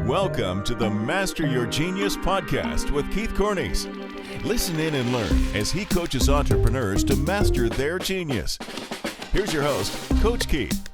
Welcome to the Master Your Genius podcast with Keith Cornies. Listen in and learn as he coaches entrepreneurs to master their genius. Here's your host, Coach Keith.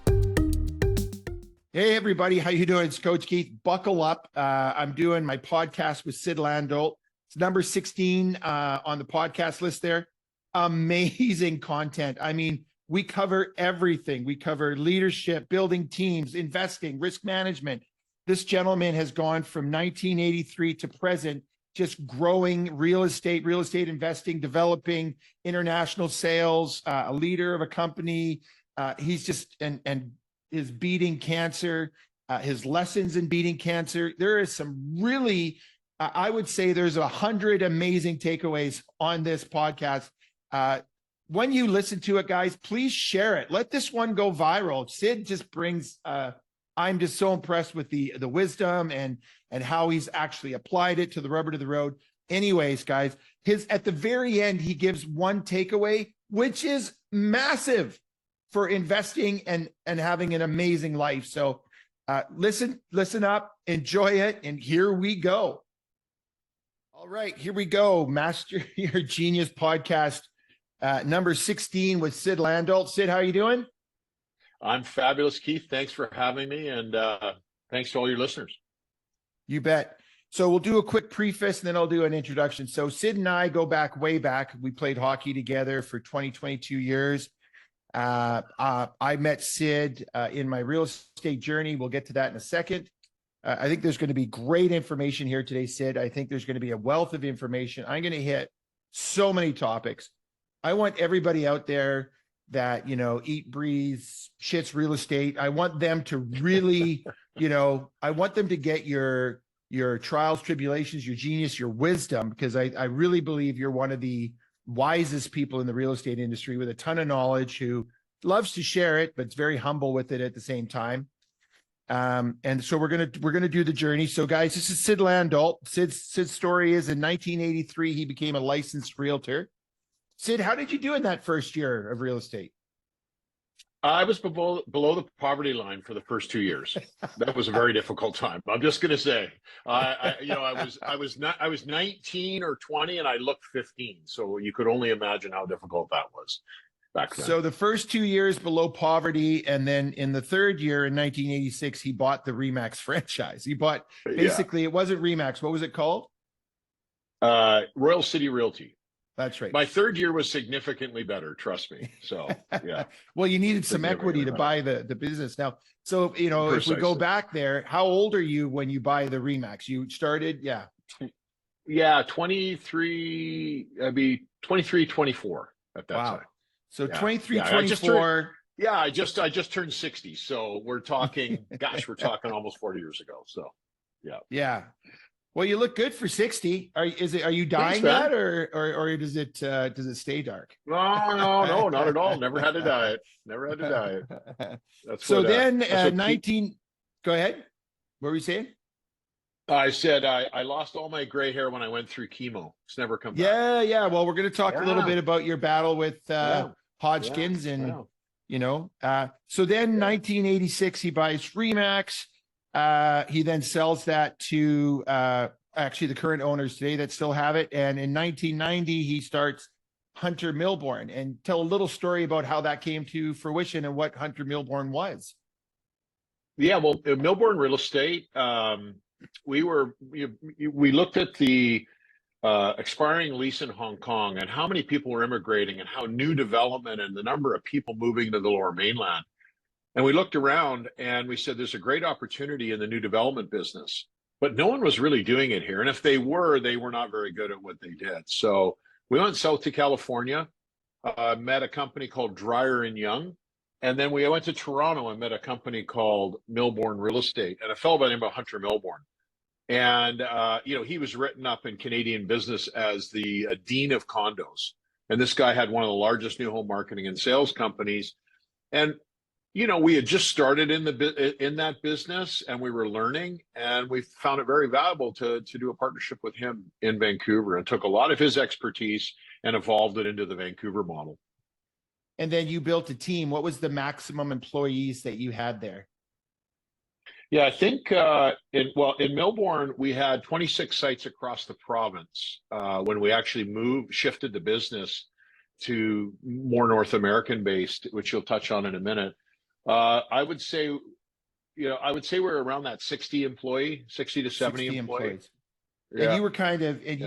Hey, everybody. How you doing? It's Coach Keith. Buckle up. I'm doing my podcast with Sid Landolt. It's number 16 on the podcast list there. Amazing content. I mean, we cover everything. We cover leadership, building teams, investing, risk management. This gentleman has gone from 1983 to present, just growing real estate investing, developing international sales, a leader of a company. He's just, and is beating cancer, his lessons in beating cancer. There is some really, I would say there's 100 amazing takeaways on this podcast. When you listen to it, guys, please share it. Let this one go viral. Sid just brings, I'm just so impressed with the wisdom and how he's actually applied it to the rubber to the road. Anyways, guys, at the very end, he gives one takeaway, which is massive for investing and having an amazing life. So listen up, enjoy it, and here we go. All right, here we go. Master Your Genius podcast, number 16 with Sid Landolt. Sid, how are you doing? I'm fabulous, Keith. Thanks for having me, and thanks to all your listeners. You bet. So we'll do a quick preface, and then I'll do an introduction. So Sid and I go back way back. We played hockey together for 22 years. I met Sid in my real estate journey. We'll get to that in a second. I think there's going to be great information here today, Sid. I think there's going to be a wealth of information. I'm going to hit so many topics. I want everybody out there that, eat, breathes, shits real estate. I want them to really, I want them to get your trials, tribulations, your genius, your wisdom, because I really believe you're one of the wisest people in the real estate industry with a ton of knowledge, who loves to share it, but it's very humble with it at the same time. And so we're gonna do the journey. So guys, this is Sid Landolt. Sid's story is in 1983, he became a licensed realtor. Sid, how did you do in that first year of real estate? I was below the poverty line for the first 2 years. That was a very difficult time. I'm just going to say, I was 19 or 20, and I looked 15. So you could only imagine how difficult that was back then. So the first 2 years below poverty, and then in the third year in 1986, he bought the Remax franchise. He bought basically, It wasn't Remax. What was it called? Royal City Realty. That's right. My third year was significantly better, trust me. So, yeah. Well, you needed some equity to buy the business now. So, Precisely. If we go back there, how old are you when you buy the Remax? You started, Yeah, 23, I'd be 23, 24 at that time. So 23, 24. I just turned 60. So we're talking, we're talking almost 40 years ago. So, yeah. Yeah. Well, you look good for 60. Are you dying that, or does it stay dark? No, not at all. Never had a diet. That's so. Then 19. Go ahead. What were you saying? I said I lost all my gray hair when I went through chemo. It's never come back. Yeah. Well, we're going to talk a little bit about your battle with Hodgkin's, and So then, 1986, he buys Remax. He then sells that to actually the current owners today that still have it. And in 1990, he starts Hunter Milbourne. And tell a little story about how that came to fruition and what Hunter Milbourne was. Yeah, well, Milbourne Real Estate, we looked at the expiring lease in Hong Kong and how many people were immigrating and how new development and the number of people moving to the Lower Mainland. And we looked around and we said, there's a great opportunity in the new development business, but no one was really doing it here. And if they were not very good at what they did. So we went south to California, met a company called Dreyer and Young. And then we went to Toronto and met a company called Milbourne Real Estate, and a fellow by the name of Hunter Milbourne. And, he was written up in Canadian business as the dean of condos. And this guy had one of the largest new home marketing and sales companies. And we had just started in that business, and we were learning, and we found it very valuable to do a partnership with him in Vancouver, and took a lot of his expertise and evolved it into the Vancouver model. And then you built a team. What was the maximum employees that you had there? Yeah, I think in Melbourne we had 26 sites across the province when we actually shifted the business to more North American based, which you'll touch on in a minute. I would say, we're around that 60 to 70 60 employee. employees. And Yeah, yeah. you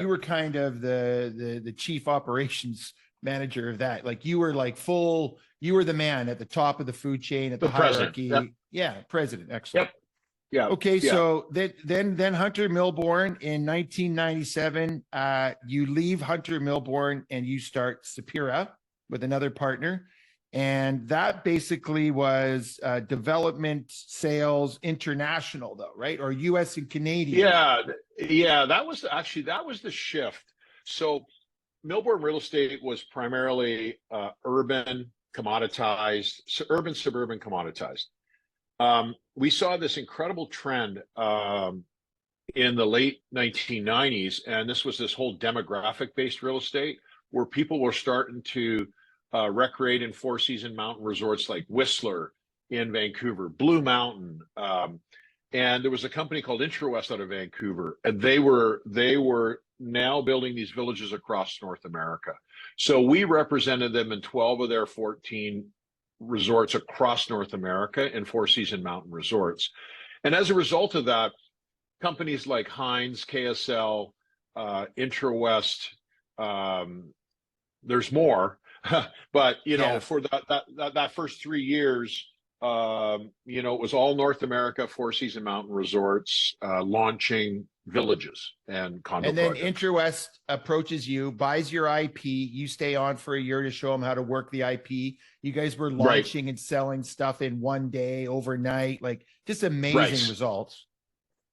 were kind of the chief operations manager of that. Like you were like you were the man at the top of the food chain, at the The president. hierarchy. Yep. Yeah, president. Excellent. Yep. Yeah. Okay, Yeah. so then Hunter Milbourne in 1997, you leave Hunter Milbourne and you start Sapira with another partner. And that basically was development, sales, international though, right? Or US and Canadian. Yeah. That was the shift. So Melbourne real estate was primarily urban, commoditized, urban, suburban, commoditized. We saw this incredible trend in the late 1990s, and this whole demographic-based real estate where people were starting to recreate in four-season mountain resorts like Whistler in Vancouver, Blue Mountain, and there was a company called IntraWest out of Vancouver, and they were now building these villages across North America. So we represented them in 12 of their 14 resorts across North America in four-season mountain resorts. And as a result of that, companies like Hines, KSL, IntraWest, there's more, but for that first 3 years, it was all North America four-season mountain resorts, launching villages and condo And then projects. IntraWest approaches you, buys your IP. You stay on for a year to show them how to work the IP. You guys were launching and selling stuff in one day, overnight, like just amazing results.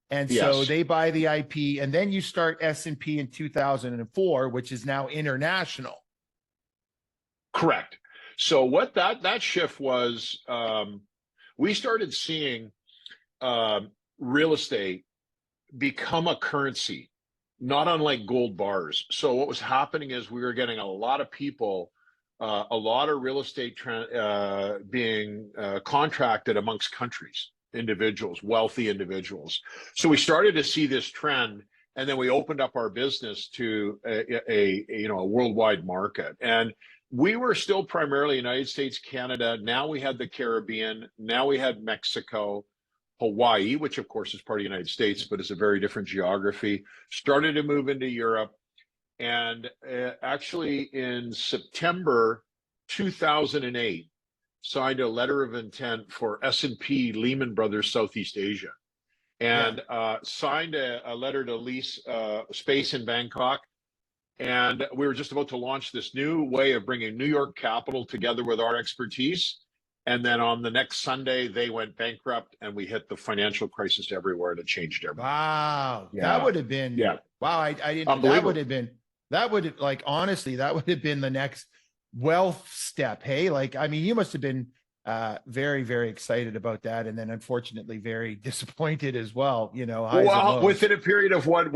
And so they buy the IP, and then you start S&P in 2004, which is now international. Correct. So what that shift was, we started seeing real estate become a currency, not unlike gold bars. So what was happening is we were getting a lot of people, a lot of real estate being contracted amongst countries, individuals, wealthy individuals. So we started to see this trend, and then we opened up our business to a worldwide market. And we were still primarily United States, Canada. Now we had the Caribbean. Now we had Mexico, Hawaii, which of course is part of the United States, but is a very different geography. Started to move into Europe. And actually in September 2008, signed a letter of intent for S&P Lehman Brothers Southeast Asia. And signed a letter to lease space in Bangkok. And we were just about to launch this new way of bringing New York capital together with our expertise. And then on the next Sunday, they went bankrupt, and we hit the financial crisis everywhere, and it changed everything. Wow. Yeah. That would have been, wow. I didn't, that would have been the next wealth step. Hey, like, I mean, you must've been very, very excited about that. And then unfortunately very disappointed as well, within a period of 1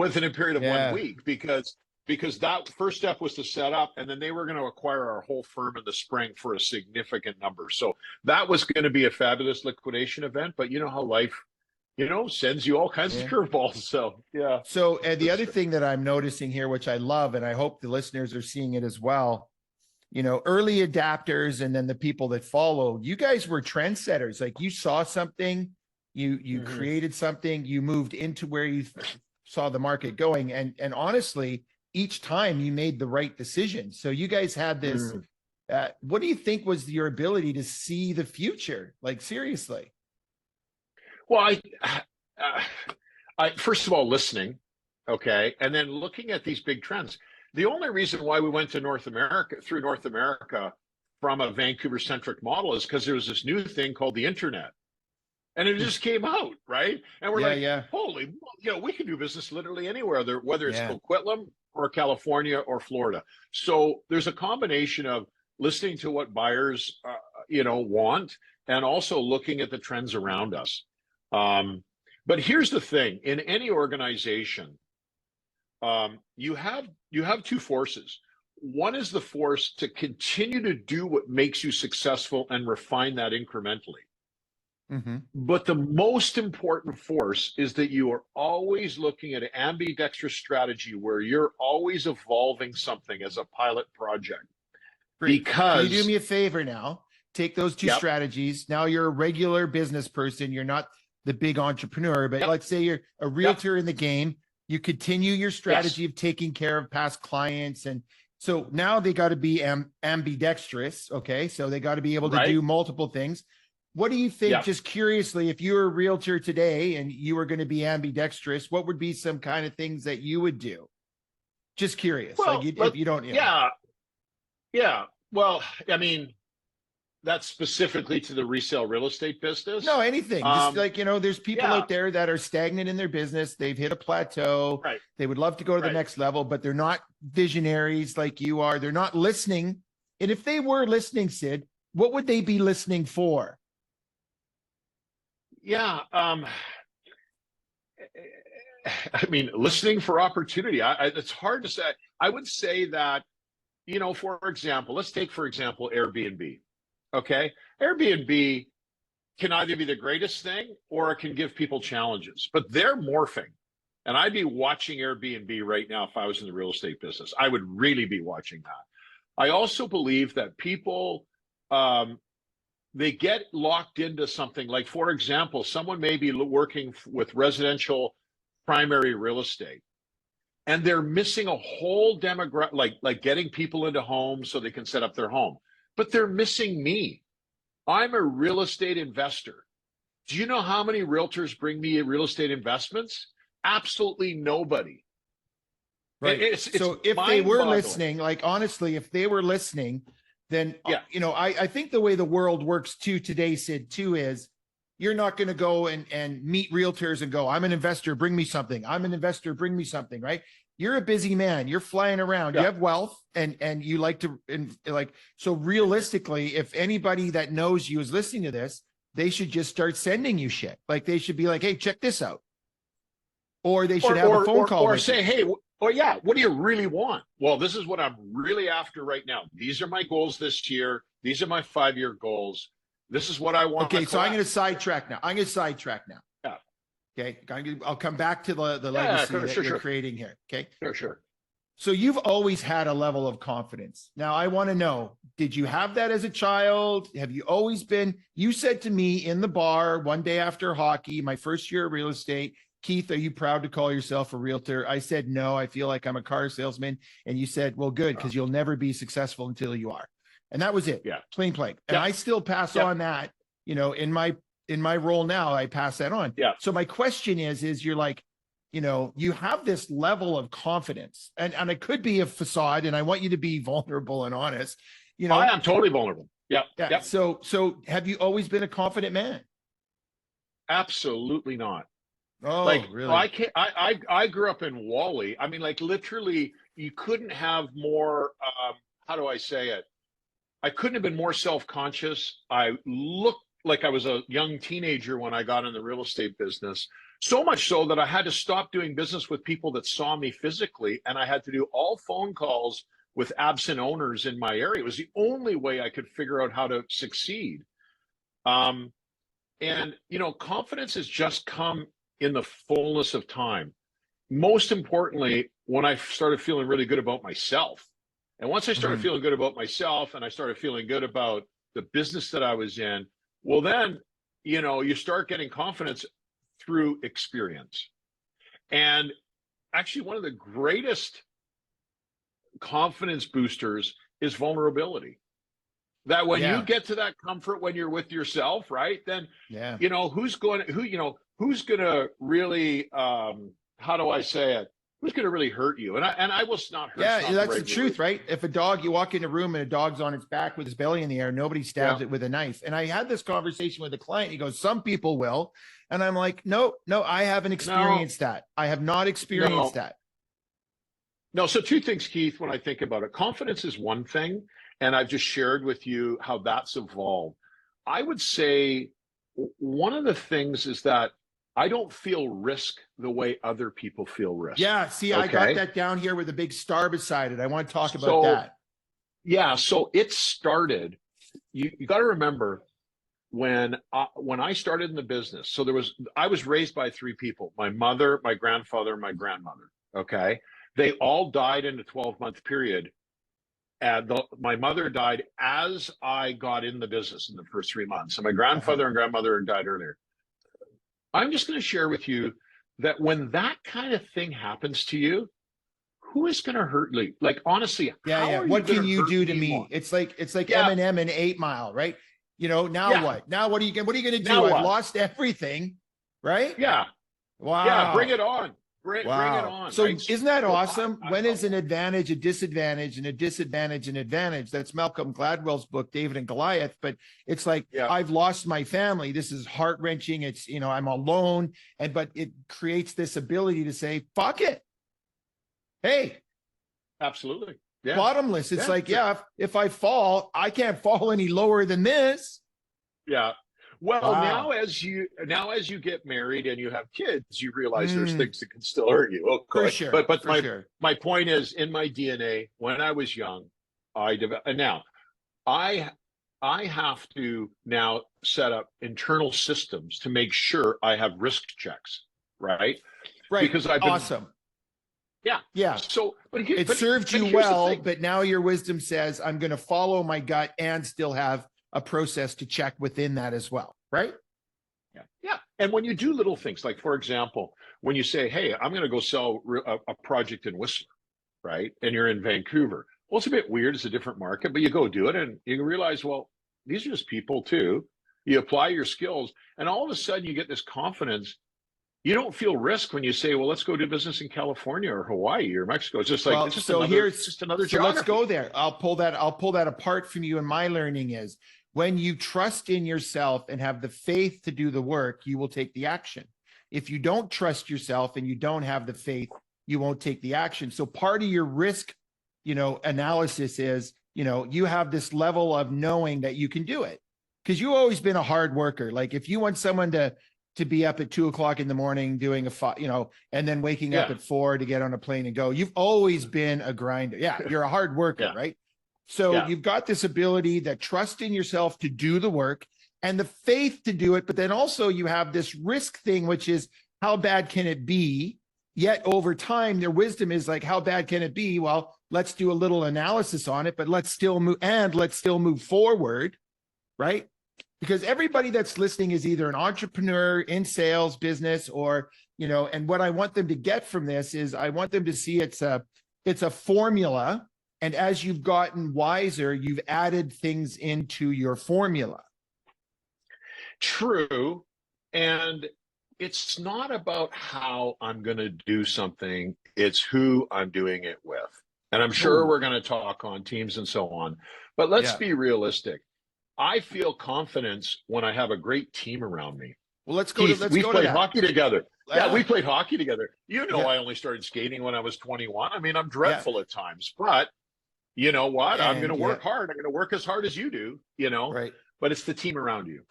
week, because that first step was to set up, and then they were going to acquire our whole firm in the spring for a significant number. So that was going to be a fabulous liquidation event, but you know how life, sends you all kinds of curveballs. So, yeah. So the other thing that I'm noticing here, which I love, and I hope the listeners are seeing it as well, early adapters, and then the people that follow, you guys were trendsetters. Like you saw something, you created something, you moved into where you saw the market going. And honestly, each time you made the right decision. So you guys had this, what do you think was your ability to see the future? Like, seriously? Well, I first of all, listening. Okay. And then looking at these big trends. The only reason why we went to North America from a Vancouver centric model is because there was this new thing called the internet. And it just came out, right? And we're holy, we can do business literally anywhere, whether it's Coquitlam or California or Florida. So there's a combination of listening to what buyers, want, and also looking at the trends around us. But here's the thing: in any organization, you have two forces. One is the force to continue to do what makes you successful and refine that incrementally. Mm-hmm. But the most important force is that you are always looking at an ambidextrous strategy where you're always evolving something as a pilot project. Great. Can you do Because, me a favor now? Take those two yep, strategies. Now you're a regular business person. You're not the big entrepreneur, but yep, let's say you're a yep, realtor in the game. You continue your strategy yes, of taking care of past clients. And so now they got to be ambidextrous. Okay. So they got to be able to right, do multiple things. What do you think, yep. just curiously, if you were a realtor today and you were going to be ambidextrous, what would be some kind of things that you would do? Just curious. Like Well, if you don't, yeah, yeah. Well, I mean, that's specifically to the resale real estate business. No, anything. Just like, there's people Yeah, out there that are stagnant in their business. They've hit a plateau. right, They would love to go to the right. next level, but they're not visionaries like you are. They're not listening. And if they were listening, Sid, what would they be listening for? Yeah. I mean, listening for opportunity. It's hard to say. I would say that, for example, let's take, for example, Airbnb. Okay. Airbnb can either be the greatest thing or it can give people challenges, but they're morphing. And I'd be watching Airbnb right now if I was in the real estate business. I would really be watching that. I also believe that people, they get locked into something like, for example, someone may be working with residential primary real estate and they're missing a whole demographic, like getting people into homes so they can set up their home, but they're missing me. I'm a real estate investor. Do you know how many realtors bring me real estate investments? Absolutely nobody. Right. So if they were listening, like honestly, if they were listening, then, yeah, I think the way the world works too today, Sid, too, is you're not going to go and meet realtors and go, I'm an investor, bring me something. I'm an investor, bring me something, right? You're a busy man. You're flying around. yeah. You have wealth and you like to, so realistically, if anybody that knows you is listening to this, they should just start sending you shit. Like they should be like, hey, check this out. Or they should have a phone call. Or say, hey, yeah, what do you really want? Well, this is what I'm really after right now. These are my goals this year. These are my 5-year goals. This is what I want. Okay, so I'm going to sidetrack now. Yeah. Okay, I'll come back to the legacy that you're creating here. Okay. Sure. So you've always had a level of confidence. Now I want to know, did you have that as a child? Have you always been, you said to me in the bar one day after hockey, my first year of real estate, Keith, are you proud to call yourself a realtor? I said, no, I feel like I'm a car salesman. And you said, well, good, because you'll never be successful until you are. And that was it. Yeah. Plain. And I still pass on that, in my role now, I pass that on. Yeah. So my question is you're like, you have this level of confidence and it could be a facade, and I want you to be vulnerable and honest. I am totally vulnerable. Yeah. Yeah. So have you always been a confident man? Absolutely not. Oh, really? I grew up in Wally. I mean, like literally, you couldn't have more. How do I say it? I couldn't have been more self-conscious. I looked like I was a young teenager when I got in the real estate business. So much so that I had to stop doing business with people that saw me physically, and I had to do all phone calls with absent owners in my area. It was the only way I could figure out how to succeed. And confidence has just come in the fullness of time. Most importantly, when I started feeling really good about myself. And once I started feeling good about myself and I started feeling good about the business that I was in, well, then, you start getting confidence through experience. And actually, one of the greatest confidence boosters is vulnerability. That when you get to that comfort when you're with yourself, right? Then, who's going to really, how do I say it? Who's going to really hurt you? And I will not hurt. Yeah, that's the truth, right? If a dog, you walk in a room and a dog's on its back with its belly in the air, nobody stabs it with a knife. And I had this conversation with a client. He goes, some people will. And I'm like, no, I haven't experienced that. I have not experienced that. No. So two things, Keith, when I think about it, confidence is one thing. And I've just shared with you how that's evolved. I would say one of the things is that I don't feel risk the way other people feel risk. Yeah, see, okay? I got that down here with a big star beside it. I want to talk about that. Yeah, so it started, you got to remember, when I started in the business, so I was raised by three people: my mother, my grandfather, my grandmother. Okay, they all died in a 12-month period. And my mother died as I got in the business in the first 3 months, and my grandfather and grandmother died earlier. I'm just going to share with you that when that kind of thing happens to you, who is going to hurt you? Like, honestly, What can you do to me? More? It's like Eminem in 8 Mile, right? Now what? Now what are you going to do? I've lost everything, right? Yeah. Wow. Yeah, bring it on. Bring it on. So right? isn't that awesome? When is an advantage a disadvantage and a disadvantage an advantage? That's Malcolm Gladwell's book, David and Goliath. But it's like, I've lost my family. This is heart-wrenching. It's, I'm alone. But it creates this ability to say, fuck it. Hey. Absolutely. Yeah. Bottomless. It's like, if I fall, I can't fall any lower than this. Yeah. Well, now as you get married and you have kids, you realize there's things that can still hurt you. Okay. For sure. But my point is, in my DNA, when I was young, and now I have to now set up internal systems to make sure I have risk checks, right? Right. Because I've been awesome. Yeah. Yeah. So, it served you well, but now your wisdom says, I'm going to follow my gut and still have a process to check within that as well, right? Yeah. Yeah. And when you do little things, like, for example, when you say, hey, I'm going to go sell a project in Whistler, right? And you're in Vancouver. Well, it's a bit weird. It's a different market, but you go do it and you realize, well, these are just people too. You apply your skills and all of a sudden you get this confidence. You don't feel risk when you say, well, let's go do business in California or Hawaii or Mexico. It's just like, it's just another so geography. let's go there. I'll pull that apart from you. And my learning is, when you trust in yourself and have the faith to do the work, you will take the action. If you don't trust yourself and you don't have the faith, you won't take the action. So part of your risk, analysis is, you have this level of knowing that you can do it, because you've always been a hard worker. Like, if you want someone to be up at 2 o'clock in the morning doing and then waking up at 4 to get on a plane and go, you've always been a grinder. Yeah. You're a hard worker, right? So you've got this ability, that trust in yourself to do the work and the faith to do it. But then also you have this risk thing, which is, how bad can it be? Yet over time, their wisdom is like, how bad can it be? Well, let's do a little analysis on it, but let's still move forward, right? Because everybody that's listening is either an entrepreneur in sales, business, or, and what I want them to get from this is, I want them to see it's a formula. And as you've gotten wiser, you've added things into your formula. True. And it's not about how I'm going to do something. It's who I'm doing it with. And I'm sure we're going to talk on teams and so on. But let's be realistic. I feel confidence when I have a great team around me. Well, let's go to that. We played hockey together. Yeah, we played hockey together. I only started skating when I was 21. I mean, I'm dreadful at times, but you know what? I'm going to work hard. I'm going to work as hard as you do, Right. But it's the team around you.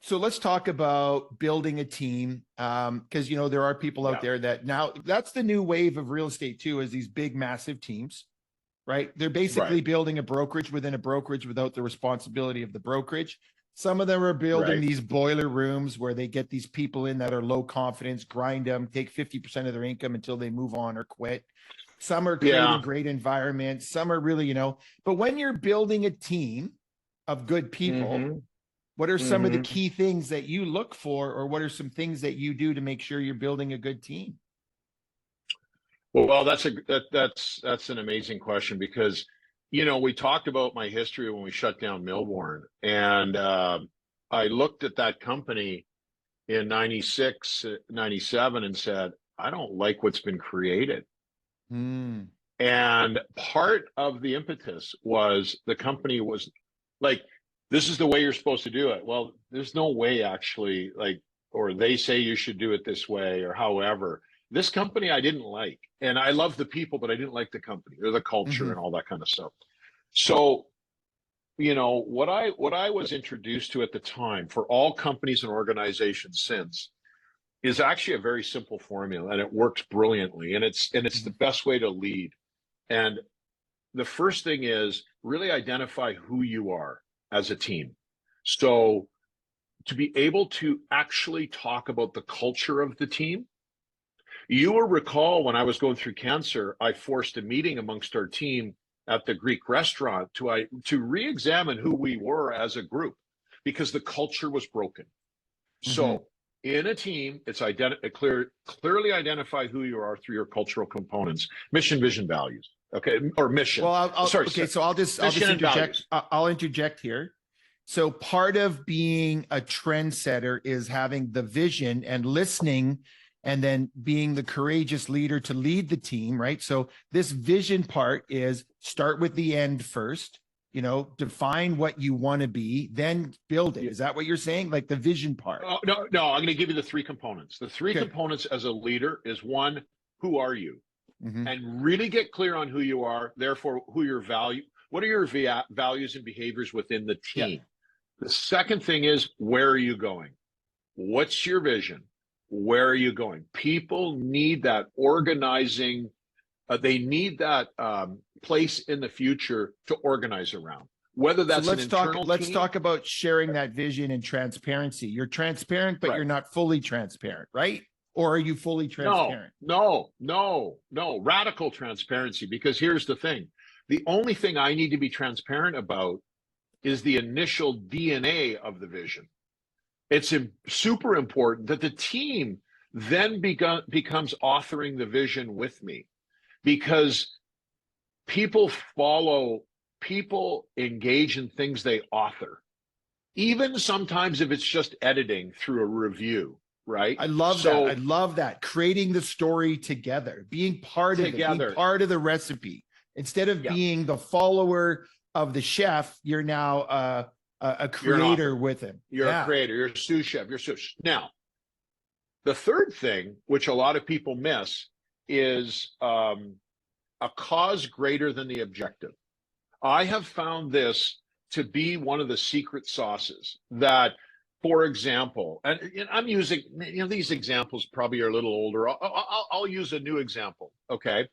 So let's talk about building a team. Because, there are people out there that now, that's the new wave of real estate too, is these big, massive teams, right? They're basically building a brokerage within a brokerage without the responsibility of the brokerage. Some of them are building these boiler rooms where they get these people in that are low confidence, grind them, take 50% of their income until they move on or quit. Some are creating great environments. Some are really, but when you're building a team of good people, what are some of the key things that you look for, or what are some things that you do to make sure you're building a good team? Well, that's an amazing question, because, we talked about my history when we shut down Millbourne, and I looked at that company in 96, 97 and said, I don't like what's been created. And part of the impetus was the company was like, this is the way you're supposed to do it. Well, there's no way actually, or they say you should do it this way, or however. This company I didn't like, and I love the people, but I didn't like the company or the culture and all that kind of stuff. So, what I was introduced to at the time for all companies and organizations since is actually a very simple formula, and it works brilliantly, and it's the best way to lead. And the first thing is really identify who you are as a team. So to be able to actually talk about the culture of the team. You will recall when I was going through cancer, I forced a meeting amongst our team at the Greek restaurant to re-examine who we were as a group, because the culture was broken. So in a team, it's clearly identify who you are through your cultural components: mission, vision, values. Okay, or mission. Well, I'll just interject. I'll interject here. So part of being a trendsetter is having the vision and listening, and then being the courageous leader to lead the team, right? So this vision part is start with the end first, define what you want to be, then build it. Is that what you're saying? Like the vision part? No, I'm going to give you the three components. The three components as a leader is: one, who are you? And really get clear on who you are, therefore what are your values and behaviors within the team? The second thing is, where are you going? What's your vision? Where are you going? People need that organizing. They need that place in the future to organize around. Whether that's let's talk about sharing that vision and transparency. You're transparent, but you're not fully transparent, right? Or are you fully transparent? No. Radical transparency. Because here's the thing: the only thing I need to be transparent about is the initial DNA of the vision. It's super important that the team then becomes authoring the vision with me, because people engage in things they author, even sometimes if it's just editing through a review, right? I love that. I love that. Creating the story together, being part of it, being part of the recipe. Instead of being the follower of the chef, you're now a creator with him. You're a creator. You're a sous chef. Now, the third thing, which a lot of people miss, is a cause greater than the objective. I have found this to be one of the secret sauces that, for example, and I'm using, these examples probably are a little older. I'll use a new example. Okay.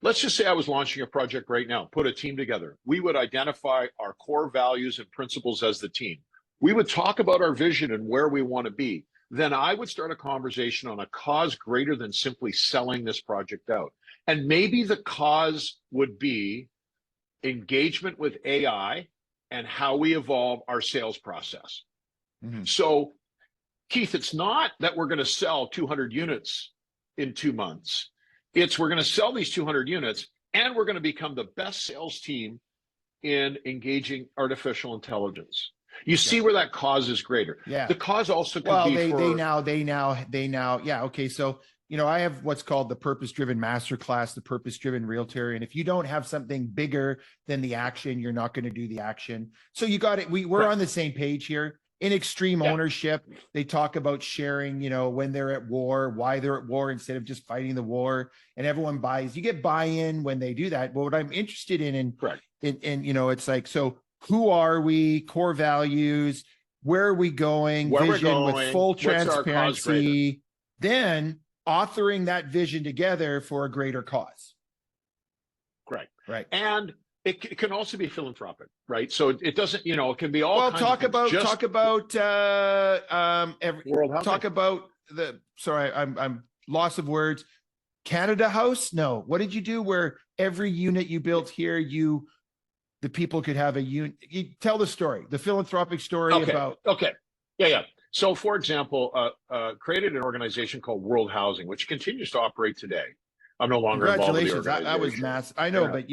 Let's just say I was launching a project right now, put a team together. We would identify our core values and principles as the team. We would talk about our vision and where we want to be. Then I would start a conversation on a cause greater than simply selling this project out. And maybe the cause would be engagement with AI and how we evolve our sales process. So, Keith, it's not that we're going to sell 200 units in 2 months. It's we're going to sell these 200 units and we're going to become the best sales team in engaging artificial intelligence. You see where that cause is greater. Yeah. The cause also could be they now. Yeah. Okay. So, I have what's called the purpose-driven masterclass, the purpose-driven realtor. And if you don't have something bigger than the action, you're not going to do the action. So you got it. We're on the same page here. In extreme ownership, they talk about sharing, when they're at war, why they're at war instead of just fighting the war, and everyone buys. You get buy-in when they do that. But what I'm interested in it's like, so who are we? Core values. Where are we going? Vision with full transparency. Then authoring that vision together for a greater cause. Right. And it can also be philanthropic, right? So it doesn't, it can be all. Well, talk about I'm loss of words. Canada House? No. What did you do where every unit you built here, the people could have a unit? You tell the story, the philanthropic story about. Okay. Yeah. So, for example, created an organization called World Housing, which continues to operate today. I'm no longer involved with the organization. That was massive. I know, but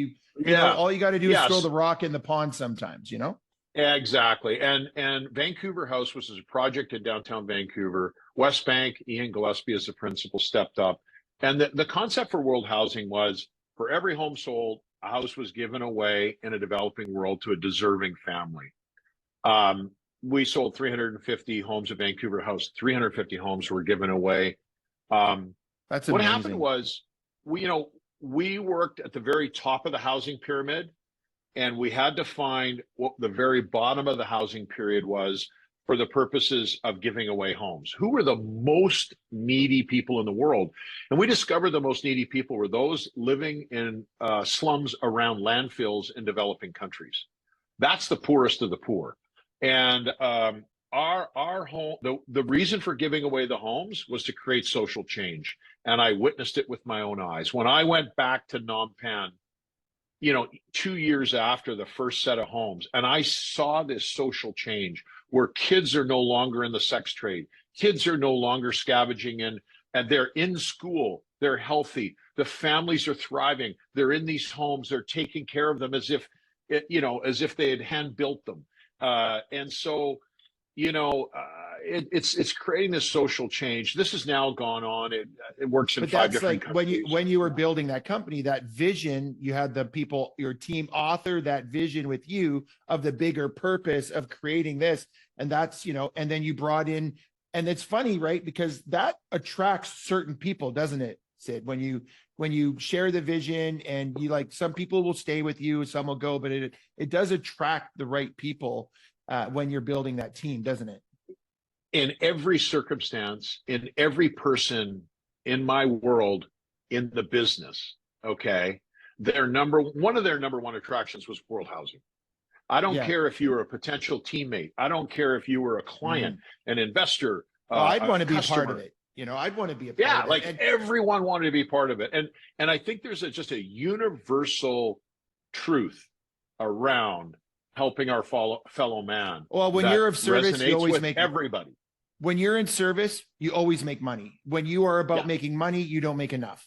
all you got to do is throw the rock in the pond sometimes, Yeah, exactly. And Vancouver House was a project in downtown Vancouver. West Bank, Ian Gillespie as the principal stepped up. And the concept for World Housing was, for every home sold, a house was given away in a developing world to a deserving family. We sold 350 homes at Vancouver House. 350 homes were given away. That's amazing. What happened was, we worked at the very top of the housing pyramid, and we had to find what the very bottom of the housing pyramid was for the purposes of giving away homes. Who were the most needy people in the world? And we discovered the most needy people were those living in slums around landfills in developing countries. That's the poorest of the poor. And our home, the reason for giving away the homes was to create social change. And I witnessed it with my own eyes. When I went back to Phnom Penh, 2 years after the first set of homes, and I saw this social change where kids are no longer in the sex trade. Kids are no longer scavenging in, and they're in school. They're healthy. The families are thriving. They're in these homes. They're taking care of them as if, as if they had hand built them. And so, it's creating this social change. This has now gone on. It works in But 5 that's different like countries. when you were building that company, that vision, you had the people, your team author that vision with you of the bigger purpose of creating this. And that's, and then you brought in, and it's funny, right? Because that attracts certain people, doesn't it, Sid? When you share the vision and you some people will stay with you, some will go, but it does attract the right people when you're building that team, doesn't it? In every circumstance, in every person in my world, in the business, okay, one of their number one attractions was world housing. I don't care if you were a potential teammate. I don't care if you were a client, an investor. I'd want to be customer. part of it. I'd want to be a part of it. And everyone wanted to be part of it. And I think there's just a universal truth around helping our fellow man. Well, when you're of service, you always make everybody. When you're in service, you always make money. When you are about making money, you don't make enough.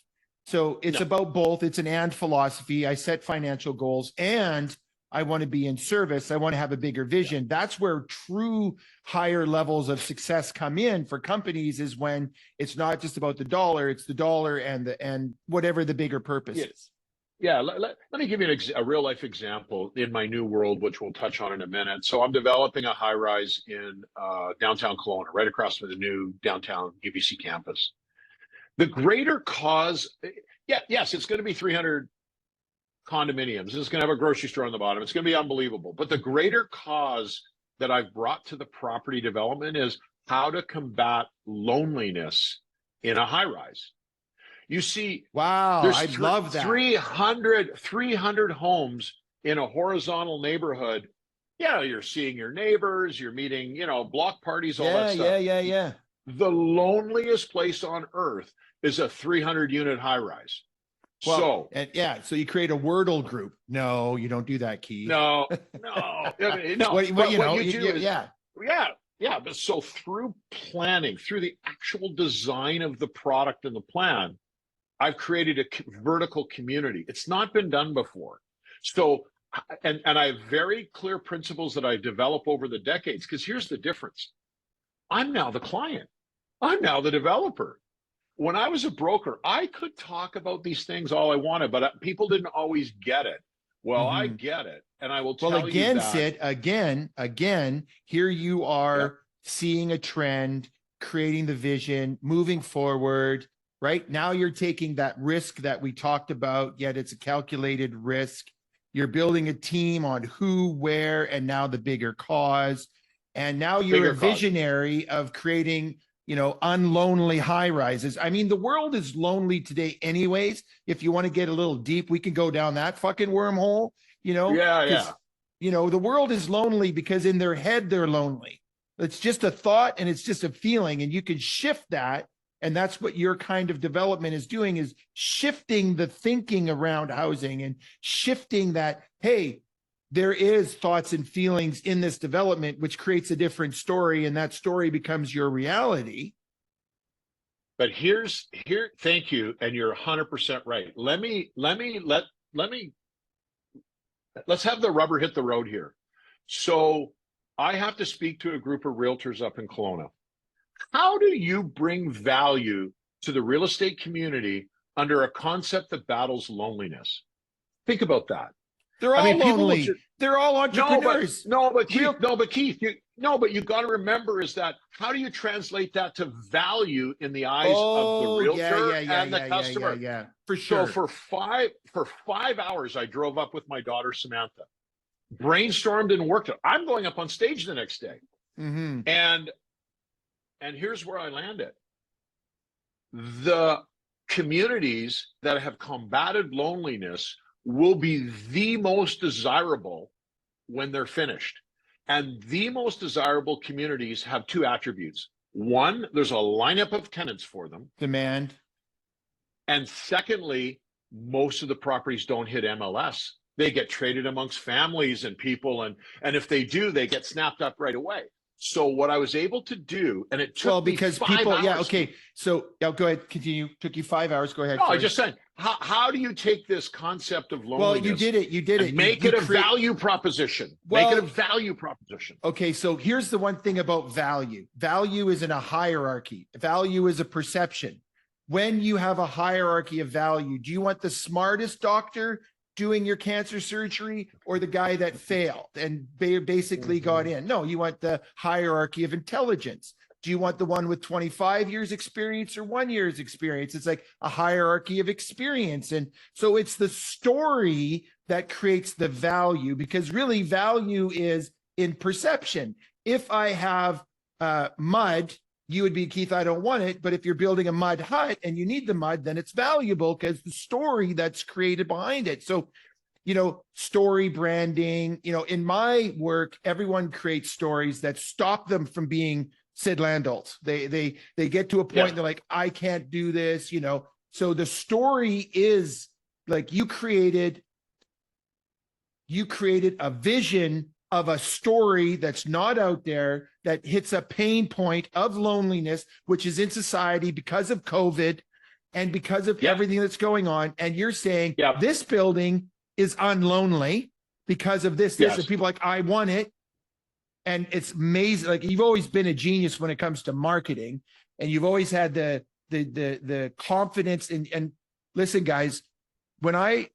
So it's about both. It's an and philosophy. I set financial goals and I want to be in service. I want to have a bigger vision. That's where true higher levels of success come in for companies, is when it's not just about the dollar, it's the dollar and whatever the bigger purpose is. Yeah, let me give you a real life example in my new world, which we'll touch on in a minute. So I'm developing a high rise in downtown Kelowna, right across from the new downtown UBC campus. The greater cause, yes, it's going to be 300 condominiums. It's going to have a grocery store on the bottom. It's going to be unbelievable. But the greater cause that I've brought to the property development is how to combat loneliness in a high rise. You see, wow, I love that. 300 homes in a horizontal neighborhood. Yeah, you're seeing your neighbors, you're meeting, block parties, all that stuff. Yeah. The loneliest place on earth is a 300 unit high rise. Well, so you create a Wordle group. No, you don't do that, Keith. No. Yeah. But so through planning, through the actual design of the product and the plan, I've created a vertical community. It's not been done before. So, and I have very clear principles that I develop over the decades, because here's the difference. I'm now the client. I'm now the developer. When I was a broker, I could talk about these things all I wanted, but people didn't always get it. Well, I get it. And I will tell you that. Well, again, Sid, again, here you are seeing a trend, creating the vision, moving forward. Right now, you're taking that risk that we talked about, yet it's a calculated risk. You're building a team on who, where, and now the bigger cause. And now you're a visionary of creating, unlonely high rises. I mean, the world is lonely today anyways. If you want to get a little deep, we can go down that fucking wormhole, Yeah. The world is lonely because in their head, they're lonely. It's just a thought and it's just a feeling, and you can shift that. And that's what your kind of development is doing, is shifting the thinking around housing and shifting that, hey, there is thoughts and feelings in this development, which creates a different story. And that story becomes your reality. But thank you. And you're 100% right. Let's have the rubber hit the road here. So I have to speak to a group of realtors up in Kelowna. How do you bring value to the real estate community under a concept that battles loneliness? Think about that. They're all lonely. They're all entrepreneurs. But Keith, you got to remember is that how do you translate that to value in the eyes of the realtor and the customer? Yeah, for sure. So for 5 hours, I drove up with my daughter Samantha, brainstormed and worked it. I'm going up on stage the next day, and here's where I landed. The communities that have combated loneliness will be the most desirable when they're finished. And the most desirable communities have two attributes. One, there's a lineup of tenants for them. Demand. And secondly, most of the properties don't hit MLS. They get traded amongst families and people. And if they do, they get snapped up right away. So what I was able to do, and it took because me 5 people, hours. yeah, okay. So go ahead, continue. Took you 5 hours. Go ahead. No, I just said, how do you take this concept of loneliness? Well, you did it. Make it a value proposition. Make it a value proposition. Okay, so here's the one thing about value. Value isn't a hierarchy. Value is a perception. When you have a hierarchy of value, do you want the smartest doctor doing your cancer surgery or the guy that failed and basically got in? No, you want the hierarchy of intelligence. Do you want the one with 25 years experience or 1 year's experience? It's like a hierarchy of experience. And so it's the story that creates the value, because really value is in perception. If I have mud, you would be, Keith, I don't want it. But if you're building a mud hut and you need the mud, then it's valuable because the story that's created behind it. So, story branding, in my work, everyone creates stories that stop them from being Sid Landolt. They get to a point, they're like, I can't do this, So the story is like you created a vision of a story that's not out there, that hits a pain point of loneliness, which is in society because of COVID and because of everything that's going on. And you're saying this building is unlonely because of this, and people are like, I want it. And it's amazing. Like, you've always been a genius when it comes to marketing, and you've always had the confidence. And listen, guys, when I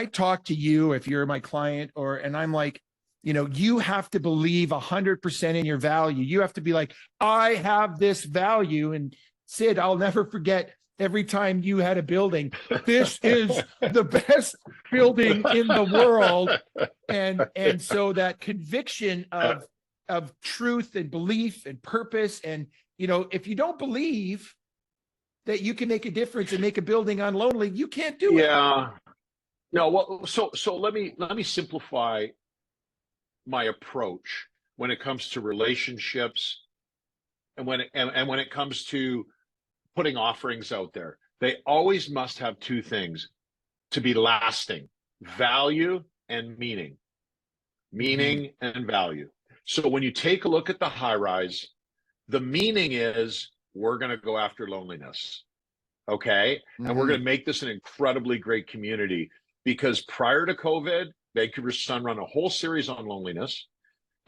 talk to you, if you're my client, and I'm like, you have to believe 100% in your value. You have to be like, I have this value. And Sid, I'll never forget every time you had a building, this is the best building in the world. And so that conviction of truth and belief and purpose. And, if you don't believe that you can make a difference and make a building unlonely, you can't do it. Yeah. No, well, so let me simplify my approach when it comes to relationships and when it comes to putting offerings out there. They always must have two things to be lasting: value and meaning. Meaning and value. So when you take a look at the high rise, the meaning is we're going to go after loneliness. Okay. And we're going to make this an incredibly great community, because prior to COVID, Vancouver Sun run a whole series on loneliness,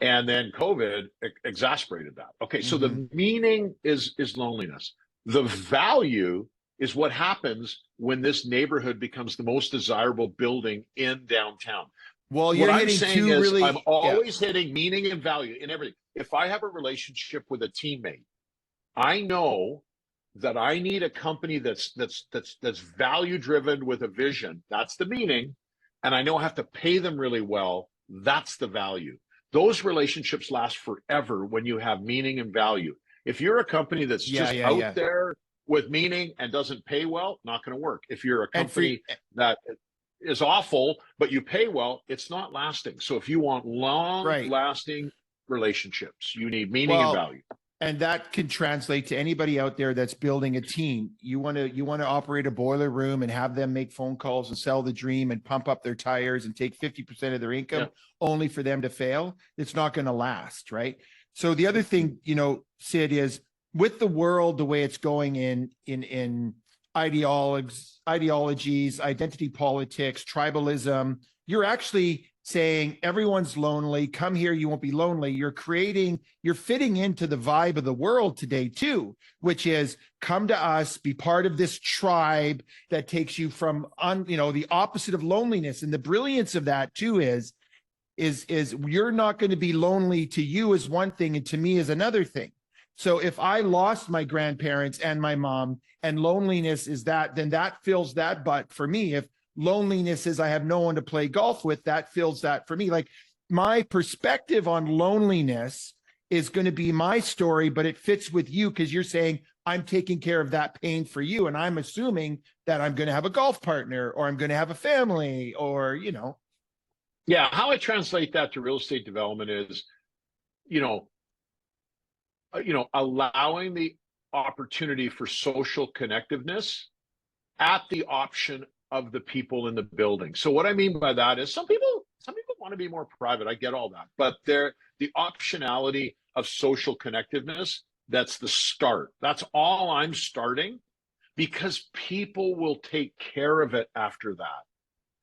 and then COVID exacerbated that. Okay. So the meaning is loneliness. The value is what happens when this neighborhood becomes the most desirable building in downtown. Well, you're hitting two really. I'm always hitting meaning and value in everything. If I have a relationship with a teammate, I know that I need a company that's value driven with a vision. That's the meaning. And I know I have to pay them really well. That's the value. Those relationships last forever when you have meaning and value. If you're a company that's just out there with meaning and doesn't pay well, not going to work. If you're a company that is awful, but you pay well, it's not lasting. So if you want long-lasting relationships, you need meaning and value. And that can translate to anybody out there that's building a team. You want to operate a boiler room and have them make phone calls and sell the dream and pump up their tires and take 50% of their income only for them to fail. It's not going to last, right? So the other thing, Sid, is with the world the way it's going in ideologies, identity politics, tribalism, you're actually saying everyone's lonely. Come here, you won't be lonely. You're fitting into the vibe of the world today too, which is come to us, be part of this tribe that takes you from the opposite of loneliness. And the brilliance of that too is you're not going to be lonely. To you is one thing, and to me is another thing. So if I lost my grandparents and my mom, and loneliness is that, then that fills that butt for me. If loneliness is I have no one to play golf with, that fills that for me. Like, my perspective on loneliness is going to be my story, but it fits with you because you're saying I'm taking care of that pain for you. And I'm assuming that I'm going to have a golf partner, or I'm going to have a family, or, Yeah. How I translate that to real estate development is you know, allowing the opportunity for social connectiveness at the option of the people in the building. So what I mean by that is some people want to be more private. I get all that, but the optionality of social connectiveness, that's the start. That's all I'm starting, because people will take care of it after that.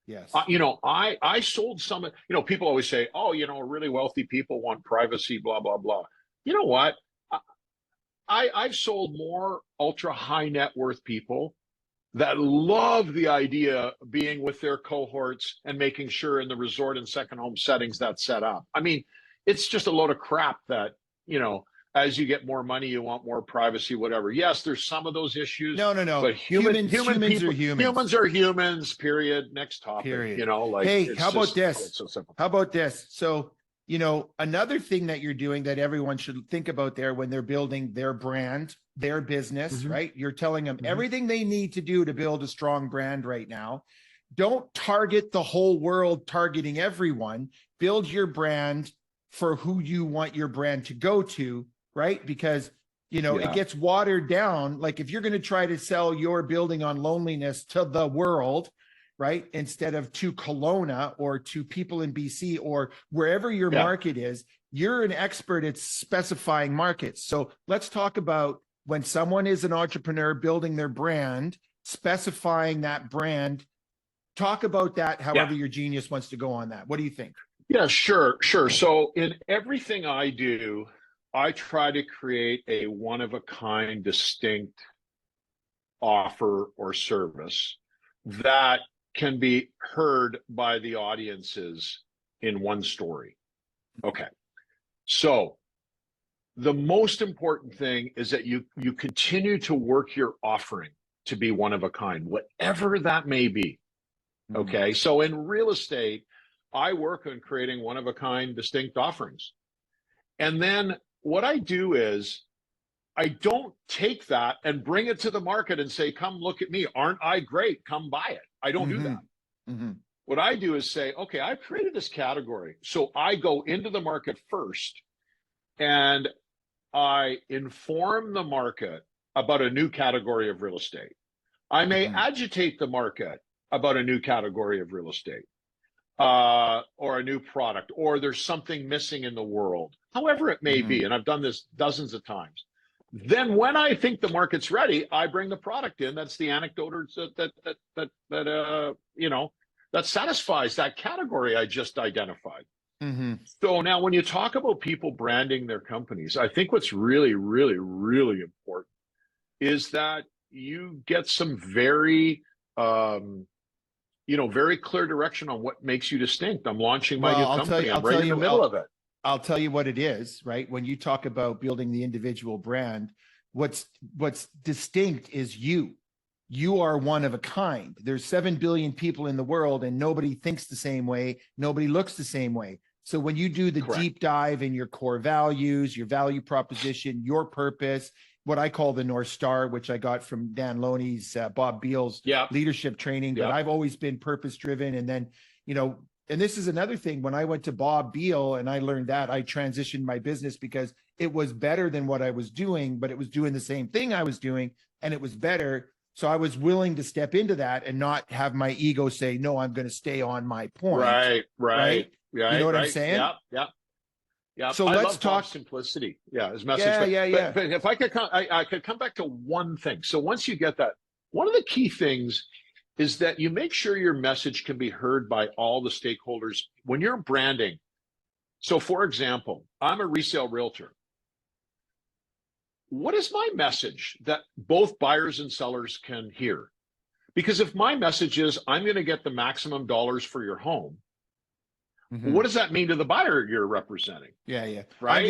Yes. I sold some, people always say, oh, really wealthy people want privacy, blah, blah, blah. You know what? I've sold more ultra high net worth people that love the idea of being with their cohorts and making sure in the resort and second home settings that's set up. I mean, it's just a load of crap that, as you get more money, you want more privacy, whatever. Yes, there's some of those issues. No. But humans are humans. Humans are humans, period. Next topic. Period. Hey, how about this? It's so simple. How about this? So, another thing that you're doing that everyone should think about there when they're building their brand, their business, right? You're telling them everything they need to do to build a strong brand right now. Don't target the whole world, targeting everyone. Build your brand for who you want your brand to go to, right? Because, it gets watered down. Like if you're going to try to sell your building on loneliness to the world, right, instead of to Kelowna or to people in BC or wherever your market is, you're an expert at specifying markets. So let's talk about when someone is an entrepreneur building their brand, specifying that brand. Talk about that however your genius wants to go on that. What do you think? Yeah, sure. So in everything I do, I try to create a one-of-a-kind, distinct offer or service that can be heard by the audiences in one story. Okay. So the most important thing is that you continue to work your offering to be one of a kind, whatever that may be. Okay. So in real estate, I work on creating one of a kind, distinct offerings. And then what I do is I don't take that and bring it to the market and say, come look at me. Aren't I great? Come buy it. I don't do that. What I do is say, okay, I've created this category. So I go into the market first and I inform the market about a new category of real estate. I may agitate the market about a new category of real estate or a new product, or there's something missing in the world, however it may be. And I've done this dozens of times. Then when I think the market's ready, I bring the product in. That's the anecdote that satisfies that category I just identified. So now when you talk about people branding their companies, I think what's really, really, really important is that you get some very, very clear direction on what makes you distinct. I'm launching my new company. I'm right in the middle of it. I'll tell you what it is, right? When you talk about building the individual brand, what's distinct is you. You are one of a kind. There's 7 billion people in the world and nobody thinks the same way. Nobody looks the same way. So when you do the deep dive in your core values, your value proposition, your purpose, what I call the North Star, which I got from Dan Loney's, Bob Beal's leadership training, but I've always been purpose driven. And then, and this is another thing, when I went to Bob Beal and I learned that, I transitioned my business because it was better than what I was doing, but it was doing the same thing I was doing and it was better. So I was willing to step into that and not have my ego say, no, I'm going to stay on my point. Right. You know what I'm saying? Yeah. So let's talk simplicity. Yeah. His message. But if I could come back to one thing. So once you get that, one of the key things is that you make sure your message can be heard by all the stakeholders when you're branding. So for example, I'm a resale realtor. What is my message that both buyers and sellers can hear? Because if my message is, I'm going to get the maximum dollars for your home, what does that mean to the buyer you're representing? Yeah. Right. I'm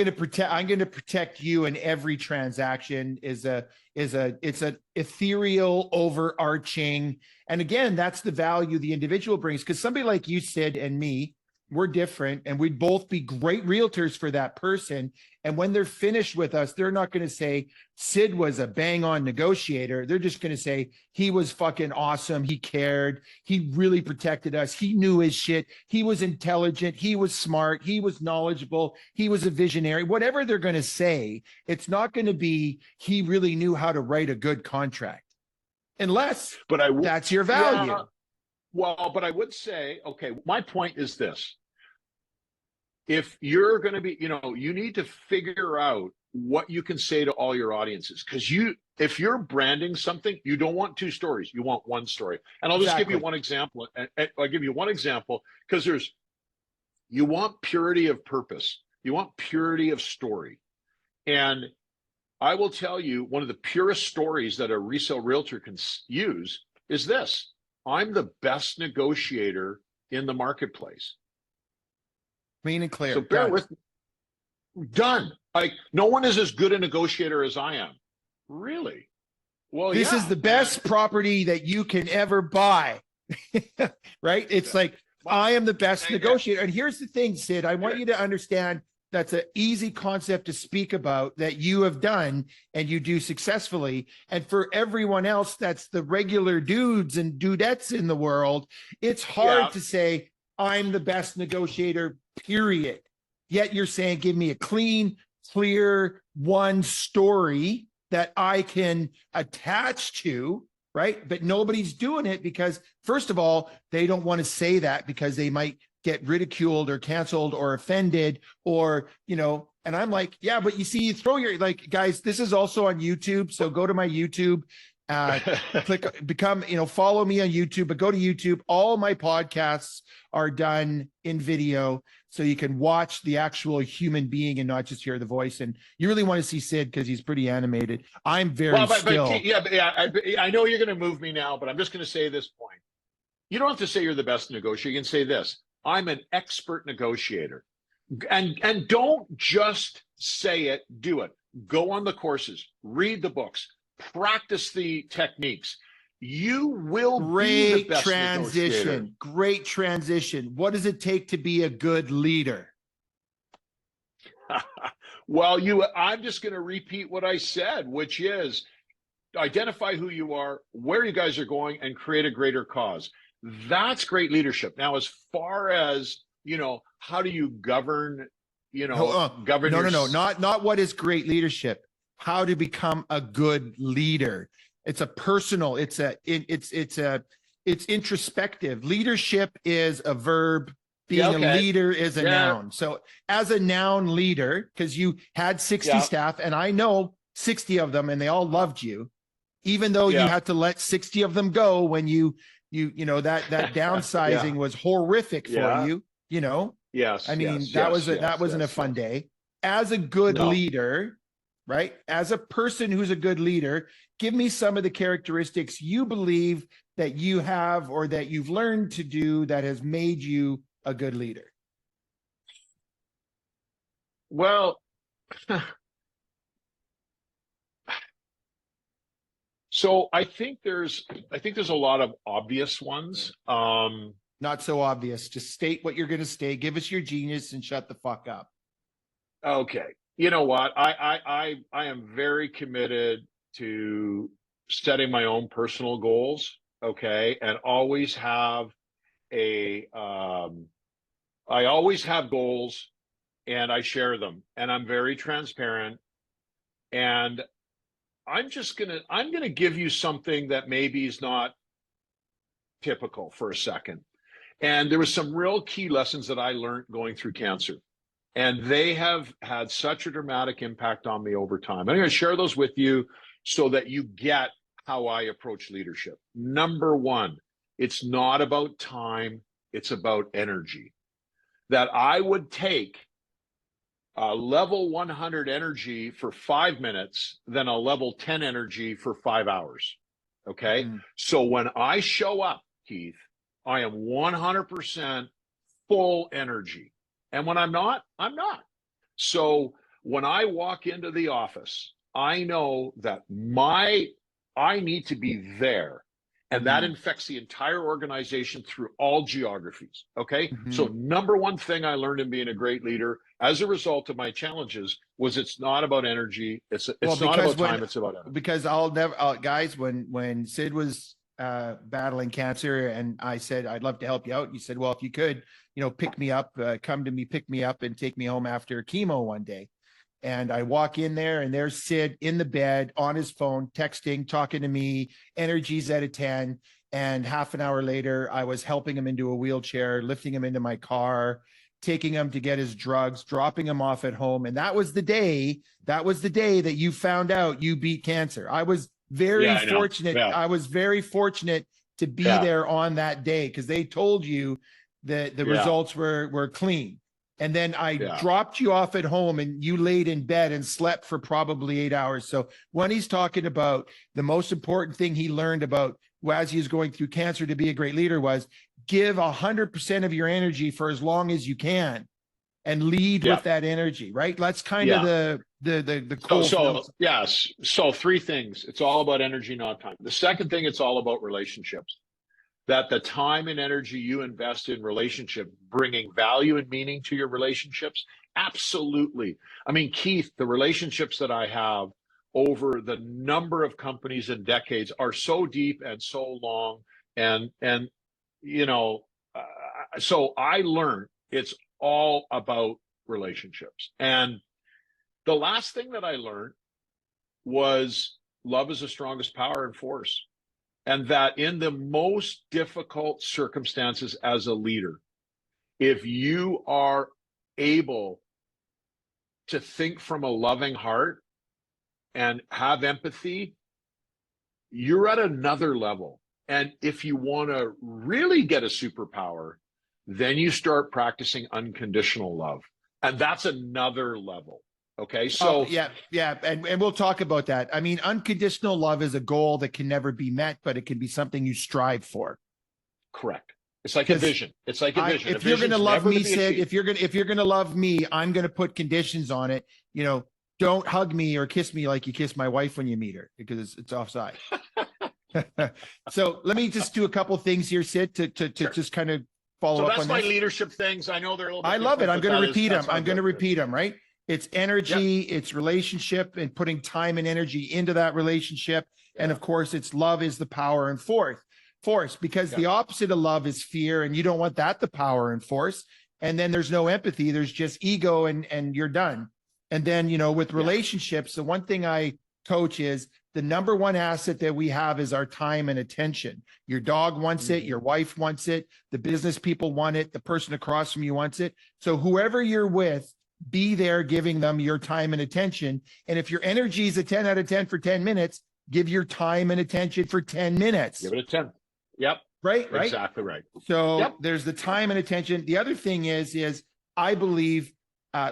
going to protect you in every transaction it's an ethereal, overarching. And again, that's the value the individual brings. Because somebody like you, Sid, and me, we're different, and we'd both be great realtors for that person. And when they're finished with us, they're not going to say Sid was a bang on negotiator. They're just going to say he was fucking awesome. He cared. He really protected us. He knew his shit. He was intelligent. He was smart. He was knowledgeable. He was a visionary. Whatever they're going to say, it's not going to be he really knew how to write a good contract, unless that's your value. Yeah, well, but I would say, okay, my point is this. If you're going to be, you need to figure out what you can say to all your audiences. Because if you're branding something, you don't want two stories. You want one story. And I'll just give you one example. And I'll give you one example because you want purity of purpose. You want purity of story. And I will tell you, one of the purest stories that a resale realtor can use is this. I'm the best negotiator in the marketplace. Clean and clear. So bear with me. Done. Like, no one is as good a negotiator as I am. Really? Well, this is the best property that you can ever buy. Right? It's like, I am the best negotiator. And here's the thing, Sid, I want you to understand that's an easy concept to speak about that you have done and you do successfully. And for everyone else, that's the regular dudes and dudettes in the world. It's hard to say, I'm the best negotiator, period. Yet you're saying, give me a clean, clear one story that I can attach to, right? But nobody's doing it because, first of all, they don't want to say that because they might get ridiculed or canceled or offended or, and I'm like, yeah, but you see, you throw your, like, guys, this is also on YouTube. So go to my YouTube, follow me on YouTube, but go to YouTube. All my podcasts are done in video. So you can watch the actual human being and not just hear the voice. And you really want to see Sid because he's pretty animated. I'm very still. I know you're going to move me now, but I'm just going to say this point. You don't have to say you're the best negotiator. You can say this. I'm an expert negotiator. And don't just say it, do it. Go on the courses, read the books, practice the techniques. You will be the best negotiator. Great transition. What does it take to be a good leader? Well, I'm just going to repeat what I said, which is identify who you are, where you guys are going, and create a greater cause. That's great leadership. Now, as far as, how do you govern, govern? No, not what is great leadership. How to become a good leader. It's a personal, it's introspective. Leadership is a verb. Being a leader is a noun. So as a noun leader, because you had 60 staff, and I know 60 of them, and they all loved you, even though you had to let 60 of them go when that downsizing was horrific for you, Yes. I mean, that wasn't a fun day. As a good leader, right? As a person who's a good leader, give me some of the characteristics you believe that you have or that you've learned to do that has made you a good leader. Well, so I think there's a lot of obvious ones. Not so obvious. Just state what you're going to state. Give us your genius and shut the fuck up. Okay. You know what? I am very committed to setting my own personal goals. Okay. And always have I always have goals and I share them, and I'm very transparent. And I'm going to give you something that maybe is not typical for a second. And there was some real key lessons that I learned going through cancer. And they have had such a dramatic impact on me over time. I'm going to share those with you so that you get how I approach leadership. Number one, it's not about time, it's about energy. That I would take a level 100 energy for 5 minutes than a level 10 energy for 5 hours. Okay. Mm-hmm. So when I show up, Keith, I am 100% full energy. And when I'm not, I'm not. So when I walk into the office, I know that I need to be there. And that infects the entire organization through all geographies. Okay. So number one thing I learned in being a great leader as a result of my challenges was it's not about energy. It's not about time. It's about energy. Because guys, when Sid was battling cancer and I said, I'd love to help you out. And you said, well, if you could, pick me up, come to me, pick me up and take me home after chemo one day. And I walk in there and there's Sid in the bed on his phone, texting, talking to me, energies at a 10. And half an hour later, I was helping him into a wheelchair, lifting him into my car, taking him to get his drugs, dropping him off at home. And that was the day that you found out you beat cancer. I was very fortunate. Yeah. I was very fortunate to be there on that day because they told you that the results were clean. And then I dropped you off at home and you laid in bed and slept for probably 8 hours. So when he's talking about the most important thing he learned about as he was going through cancer to be a great leader was give 100% of your energy for as long as you can and lead with that energy, right? That's kind of the core. So three things. It's all about energy, not time. The second thing, it's all about relationships. That the time and energy you invest in relationship, bringing value and meaning to your relationships, absolutely. I mean, Keith, the relationships that I have over the number of companies and decades are so deep and so long, and so I learned it's all about relationships. And the last thing that I learned was love is the strongest power and force. And that in the most difficult circumstances as a leader, if you are able to think from a loving heart and have empathy, you're at another level. And if you want to really get a superpower, then you start practicing unconditional love. And that's another level. Okay. So and we'll talk about that. I mean, unconditional love is a goal that can never be met, but it can be something you strive for. Correct. It's like a vision. It's like a vision. If you're going to love me, Sid, if you're going to love me, I'm going to put conditions on it. Don't hug me or kiss me like you kiss my wife when you meet her because it's offside. So let me just do a couple of things here, Sid, to just kind of follow up on this. So that's my leadership things. I know they're a little bit I love it. I'm going to repeat them. I'm going to repeat them, right? It's energy, it's relationship, and putting time and energy into that relationship. And of course, it's love is the power and force, because the opposite of love is fear, and you don't want that, the power and force. And then there's no empathy. There's just ego and you're done. And then, with relationships, the one thing I coach is the number one asset that we have is our time and attention. Your dog wants it. Your wife wants it. The business people want it. The person across from you wants it. So whoever you're with, be there giving them your time and attention. And if your energy is a 10 out of 10 for 10 minutes, give your time and attention for 10 minutes. Give it a 10. Yep. Right. Exactly right. So there's the time and attention. The other thing is I believe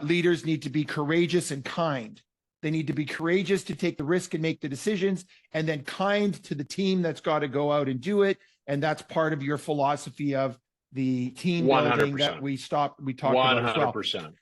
leaders need to be courageous and kind. They need to be courageous to take the risk and make the decisions, and then kind to the team that's got to go out and do it. And that's part of your philosophy of the team building that we talked about as well. 100%.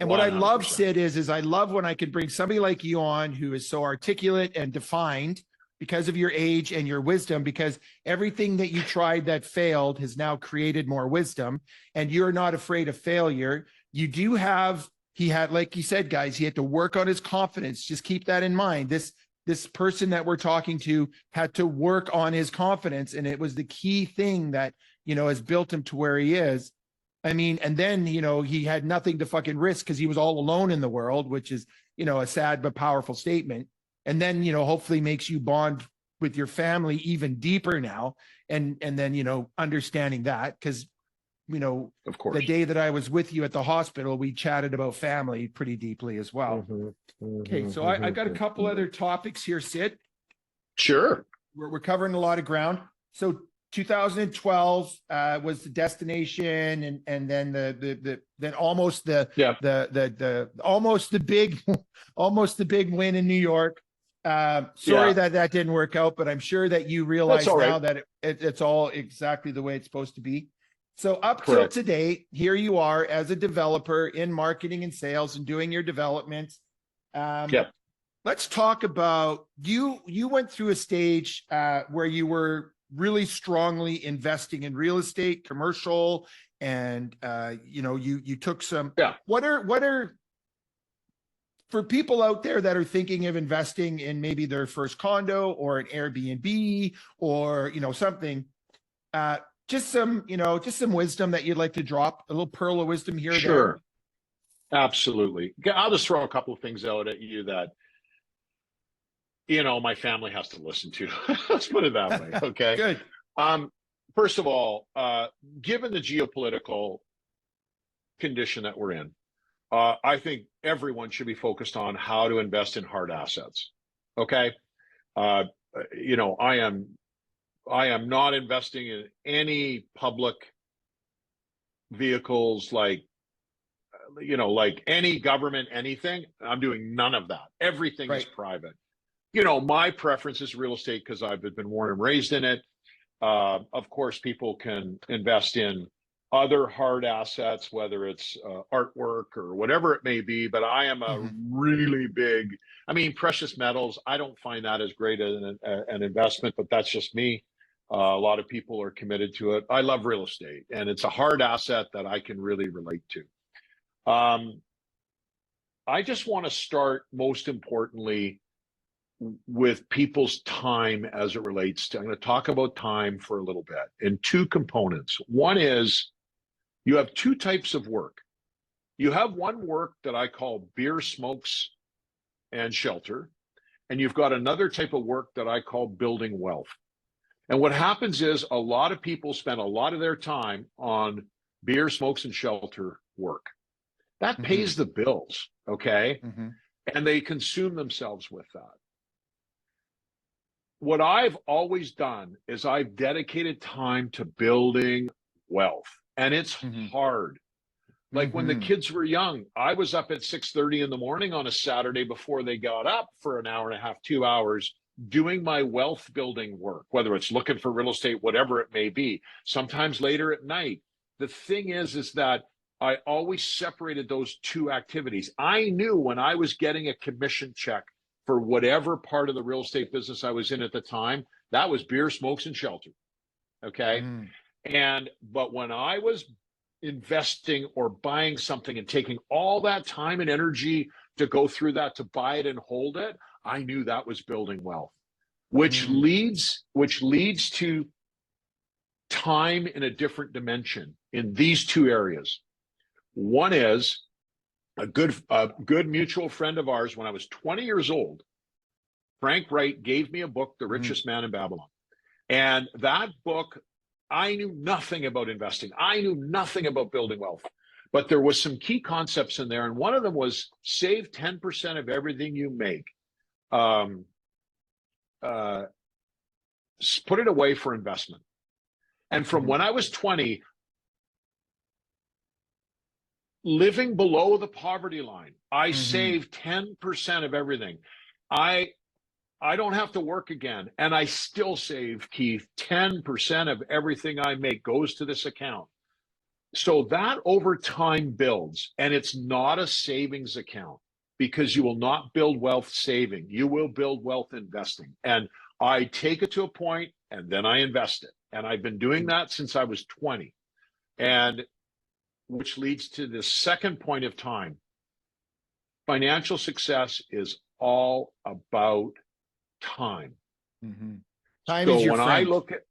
And what I love, Sid, is I love when I can bring somebody like you on who is so articulate and defined because of your age and your wisdom, because everything that you tried that failed has now created more wisdom, and you're not afraid of failure. You do have, like you said, guys, he had to work on his confidence. Just keep that in mind. This person that we're talking to had to work on his confidence, and it was the key thing that, has built him to where he is. I mean, and then, he had nothing to fucking risk because he was all alone in the world, which is, a sad but powerful statement. And then, hopefully makes you bond with your family even deeper now. And then, understanding that, because, of course, the day that I was with you at the hospital, we chatted about family pretty deeply as well. Okay. So I got a couple other topics here, Sid. Sure. We're covering a lot of ground. So 2012 was the destination, and then then almost the big win in New York. Sorry that didn't work out, but I'm sure that you realize now that it's all exactly the way it's supposed to be. So up till today, here you are as a developer in marketing and sales and doing your development. Let's talk about you went through a stage where you were really strongly investing in real estate, commercial, and you took some. Yeah. What are for people out there that are thinking of investing in maybe their first condo or an Airbnb or something, just some wisdom that you'd like to drop, a little pearl of wisdom here or Sure. there? Absolutely. I'll just throw a couple of things out at you that my family has to listen to. Let's put it that way. Okay. Good. First of all, given the geopolitical condition that we're in, I think everyone should be focused on how to invest in hard assets. Okay. I am not investing in any public vehicles like any government, anything. I'm doing none of that. Everything is private. My preference is real estate because I've been born and raised in it. Of course, people can invest in other hard assets, whether it's artwork or whatever it may be. But I am a really big, precious metals. I don't find that as great an investment, but that's just me. A lot of people are committed to it. I love real estate, and it's a hard asset that I can really relate to. I just want to start, most importantly, with people's time as it relates to, I'm going to talk about time for a little bit in two components. One is you have two types of work. You have one work that I call beer, smokes, and shelter. And you've got another type of work that I call building wealth. And what happens is a lot of people spend a lot of their time on beer, smokes, and shelter work. That pays the bills, okay? And they consume themselves with that. What I've always done is I've dedicated time to building wealth, and it's hard. Like when the kids were young, I was up at 6:30 in the morning on a Saturday before they got up for an hour and a half, 2 hours, doing my wealth building work, whether it's looking for real estate, whatever it may be, sometimes later at night. The thing is that I always separated those two activities. I knew when I was getting a commission check for whatever part of the real estate business I was in at the time, that was beer, smokes, and shelter. Okay. But when I was investing or buying something and taking all that time and energy to go through that, to buy it and hold it, I knew that was building wealth, which leads to time in a different dimension in these two areas. One is a good mutual friend of ours. When I was 20 years old, Frank Wright gave me a book, The Richest Man in Babylon. And that book, I knew nothing about investing. I knew nothing about building wealth, but there was some key concepts in there. And one of them was save 10% of everything you make. Put it away for investment. And from when I was 20, living below the poverty line, I saved 10% of everything. I don't have to work again. And I still save, Keith, 10% of everything I make goes to this account. So that over time builds, and it's not a savings account, because you will not build wealth saving. You will build wealth investing. And I take it to a point and then I invest it. And I've been doing that since I was 20. And which leads to the second point of time. Financial success is all about time. Time so is your when friend. I look at,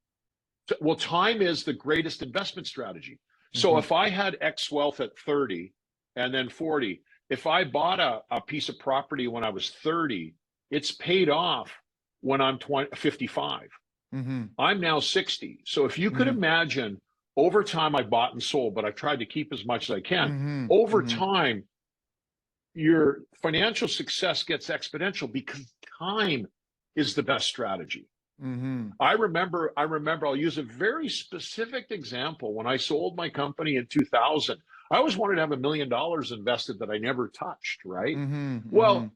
well, time is the greatest investment strategy. So if I had X wealth at 30 and then 40, if I bought a piece of property when I was 30, it's paid off when I'm 55. I'm now 60. So if you could imagine, over time, I bought and sold, but I tried to keep as much as I can. Over time, your financial success gets exponential because time is the best strategy. I remember, I'll use a very specific example. When I sold my company in 2000, I always wanted to have $1 million invested that I never touched, right? Well,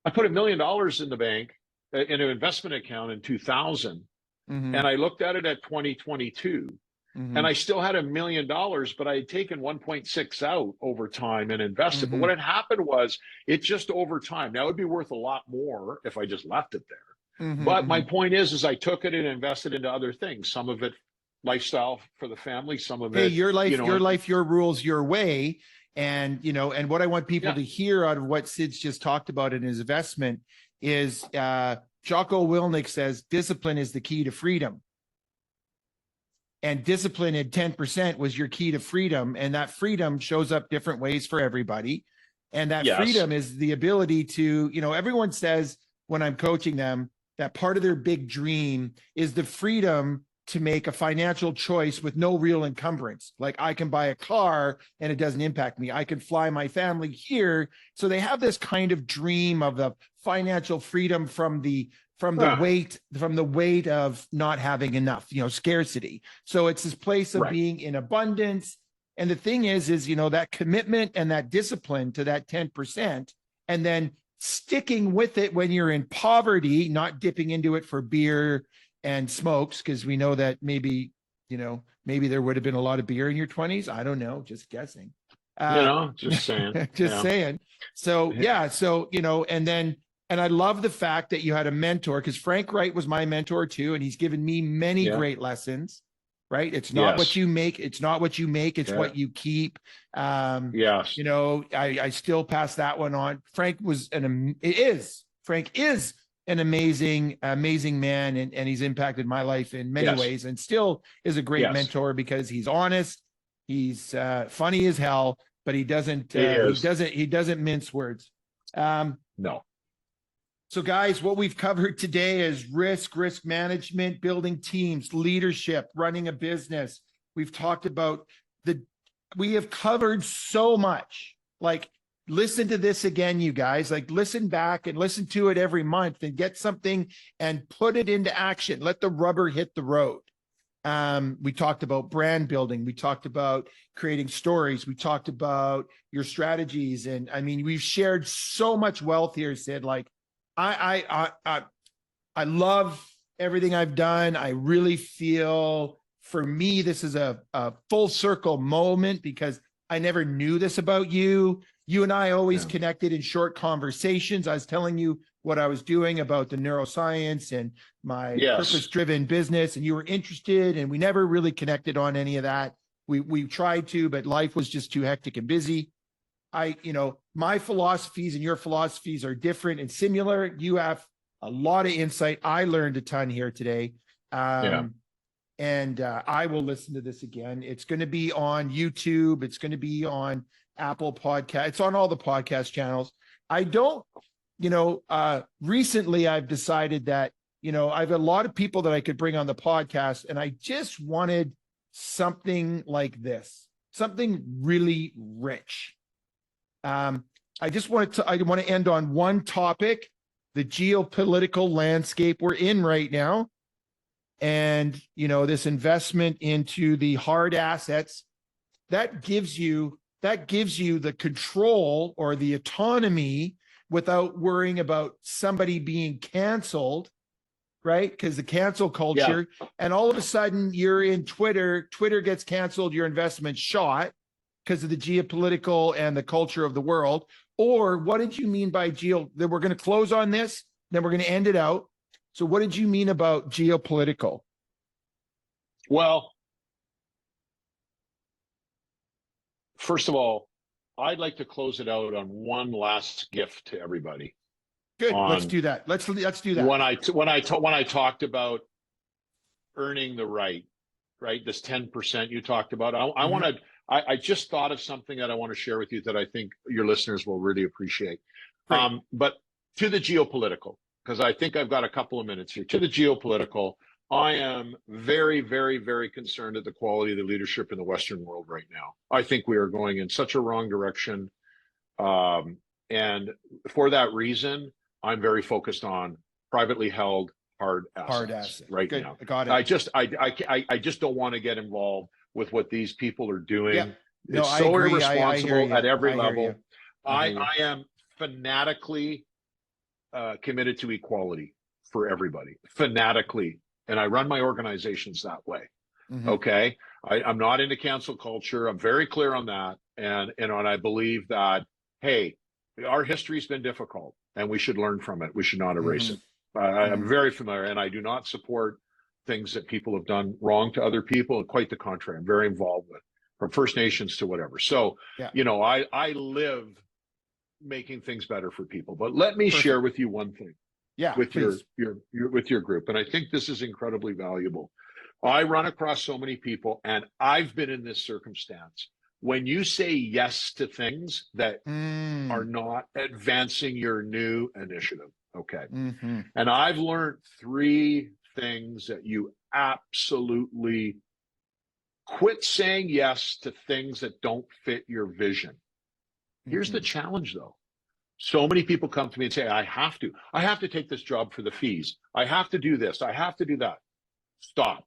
I put $1 million in the bank, in an investment account in 2000, and I looked at it at 2022. And I still had $1 million, but I had taken 1.6 out over time and invested. But what had happened was, it just over time, now it'd be worth a lot more if I just left it there. But my point is I took it and invested into other things. Some of it lifestyle for the family, some of Hey, it, your life, you know, your life, your rules, your way. And, and what I want people Yeah. to hear out of what Sid's just talked about in his investment is Jocko Willink says discipline is the key to freedom. And discipline at 10% was your key to freedom. And that freedom shows up different ways for everybody. And that Yes. freedom is the ability to, everyone says when I'm coaching them that part of their big dream is the freedom to make a financial choice with no real encumbrance. Like I can buy a car and it doesn't impact me. I can fly my family here. So they have this kind of dream of the financial freedom from the weight of not having enough, scarcity. So it's this place of being in abundance. And the thing is that commitment and that discipline to that 10%, and then sticking with it when you're in poverty, not dipping into it for beer and smokes, because we know that maybe there would have been a lot of beer in your 20s. I don't know, just guessing. Just saying. Saying. So and I love the fact that you had a mentor, because Frank Wright was my mentor too, and he's given me many great lessons. Right? It's not what you make. It's not what you make. It's what you keep. Yes. I still pass that one on. Frank is an amazing man, and he's impacted my life in many ways, and still is a great mentor because he's honest, he's funny as hell, but he doesn't mince words. No. So guys, what we've covered today is risk management, building teams, leadership, running a business. We've talked about we have covered so much. Like, listen to this again, you guys. Like, listen back and listen to it every month and get something and put it into action. Let the rubber hit the road. We talked about brand building. We talked about creating stories. We talked about your strategies. And I mean, we've shared so much wealth here, Sid. Like, I love everything I've done. I really feel, for me, this is a full circle moment because I never knew this about you. You and I always connected in short conversations. I was telling you what I was doing about the neuroscience and my purpose-driven business, and you were interested, and we never really connected on any of that. We tried to, but life was just too hectic and busy. My philosophies and your philosophies are different and similar. You have a lot of insight. I learned a ton here today. And I will listen to this again. It's going to be on YouTube. It's going to be on Apple Podcast. It's on all the podcast channels. I don't, recently I've decided that, I have a lot of people that I could bring on the podcast, and I just wanted something like this, something really rich. I want to end on one topic, the geopolitical landscape we're in right now. And, this investment into the hard assets that gives you the control or the autonomy without worrying about somebody being canceled, right? Because the cancel culture, and all of a sudden you're in Twitter gets canceled, your investment shot because of the geopolitical and the culture of the world. Or what did you mean by that we're going to close on this, then we're going to end it out. So what did you mean about geopolitical? Well, first of all, I'd like to close it out on one last gift to everybody. Good. Let's do that. Let's do that. When I talked about earning the right, this 10% you talked about, I just thought of something that I want to share with you that I think your listeners will really appreciate. But to the geopolitical, because I think I've got a couple of minutes here. To the geopolitical, I am very, very, very concerned at the quality of the leadership in the Western world right now. I think we are going in such a wrong direction. And for that reason, I'm very focused on privately held hard assets right now. Got it. I just don't want to get involved with what these people are doing. Yeah. No, it's so irresponsible at every level. I am fanatically committed to equality for everybody, fanatically. And I run my organizations that way. Okay. I'm not into cancel culture. I'm very clear on that. And I believe that, hey, our history's been difficult and we should learn from it. We should not erase it. I'm very familiar, and I do not support things that people have done wrong to other people. And quite the contrary, I'm very involved with, from First Nations to whatever. So, Yeah. I live making things better for people. But let me share with you one thing. Yeah, with please. your group, and I think this is incredibly valuable. I run across so many people, and I've been in this circumstance. When you say yes to things that are not advancing your new initiative, okay? Mm-hmm. And I've learned 3 things that you absolutely quit saying yes to things that don't fit your vision. Here's the challenge, though. So many people come to me and say, I have to take this job for the fees. I have to do this. I have to do that. Stop.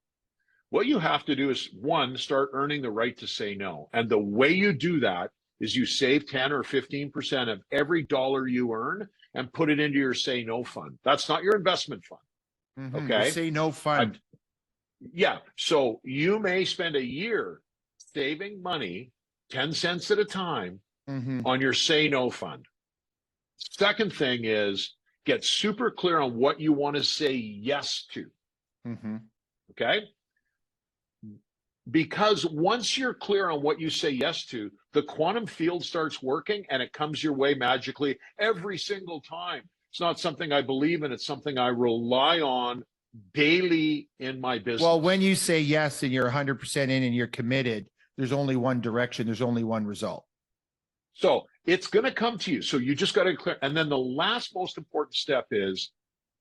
What you have to do is, 1, start earning the right to say no. And the way you do that is you save 10 or 15% of every dollar you earn and put it into your say no fund. That's not your investment fund. Mm-hmm. Okay. Your say no fund. Yeah. So you may spend a year saving money, 10 cents at a time, on your say no fund. Second thing is, get super clear on what you want to say yes to. Okay? Because once you're clear on what you say yes to, the quantum field starts working and it comes your way magically every single time. It's not something I believe in. It's something I rely on daily in my business. Well, when you say yes and you're 100% in and you're committed, there's only one direction. There's only one result. So it's going to come to you. So you just got to clear. And then the last most important step is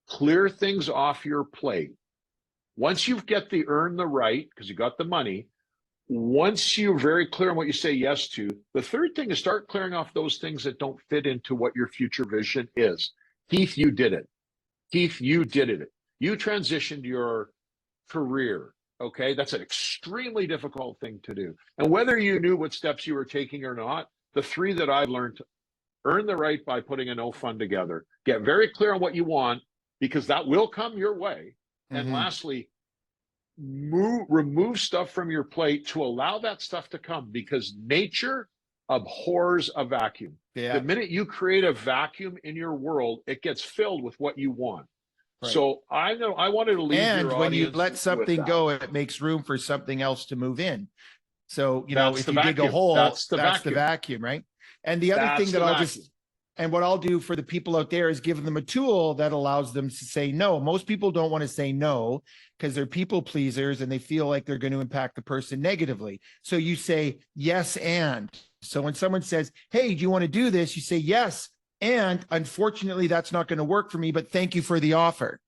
clear things off your plate. Once you get the earn the right, because you got the money, once you're very clear on what you say yes to, the third thing is start clearing off those things that don't fit into what your future vision is. Keith, you did it. Keith, you did it. You transitioned your career. Okay. That's an extremely difficult thing to do. And whether you knew what steps you were taking or not, the 3 that I've learned: earn the right by putting a no fund together, get very clear on what you want, because that will come your way. And lastly, remove stuff from your plate to allow that stuff to come, because nature abhors a vacuum. The minute you create a vacuum in your world, it gets filled with what you want. Right. So I wanted to leave. And when you let something go, it makes room for something else to move in. So, if you dig a hole, that's the vacuum, right? And the other thing that what I'll do for the people out there is give them a tool that allows them to say no. Most people don't want to say no because they're people pleasers and they feel like they're going to impact the person negatively. So you say yes and. So when someone says, hey, do you want to do this? You say yes. And unfortunately, that's not going to work for me, but thank you for the offer.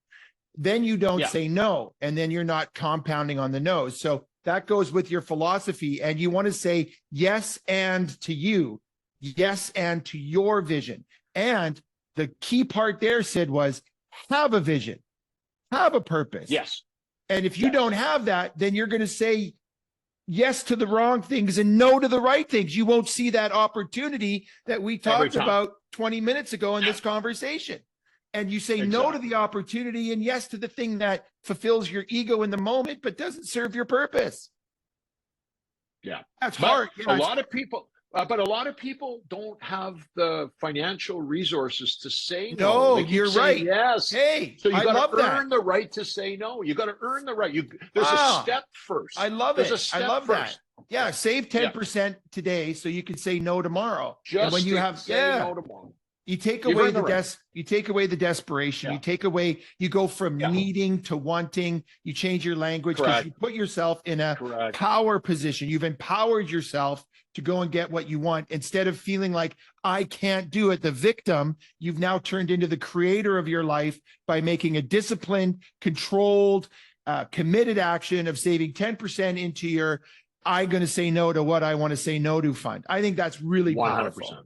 Then you don't say no. And then you're not compounding on the no's. So that goes with your philosophy. And you want to say yes and to you. Yes, and to your vision. And the key part there, Sid, was have a vision, have a purpose. Yes. And if you don't have that, then you're going to say yes to the wrong things and no to the right things. You won't see that opportunity that we talked about 20 minutes ago in this conversation. And you say no to the opportunity and yes to the thing that fulfills your ego in the moment, but doesn't serve your purpose. Yeah. That's hard. A lot of people. But a lot of people don't have the financial resources to say no. No, you're right. Yes. Hey, so you got to earn the right to say no. You got to earn the right. There's a step first. I love it. I love that. Yeah, save 10% today so you can say no tomorrow. Just when you have no tomorrow. You take away you take away the desperation. You go from needing to wanting. You change your language because you put yourself in a power position. You've empowered yourself to go and get what you want. Instead of feeling like I can't do it, the victim, you've now turned into the creator of your life by making a disciplined, controlled, committed action of saving 10% into your I'm going to say no to what I want to say no to fund. I think that's really 100%. powerful.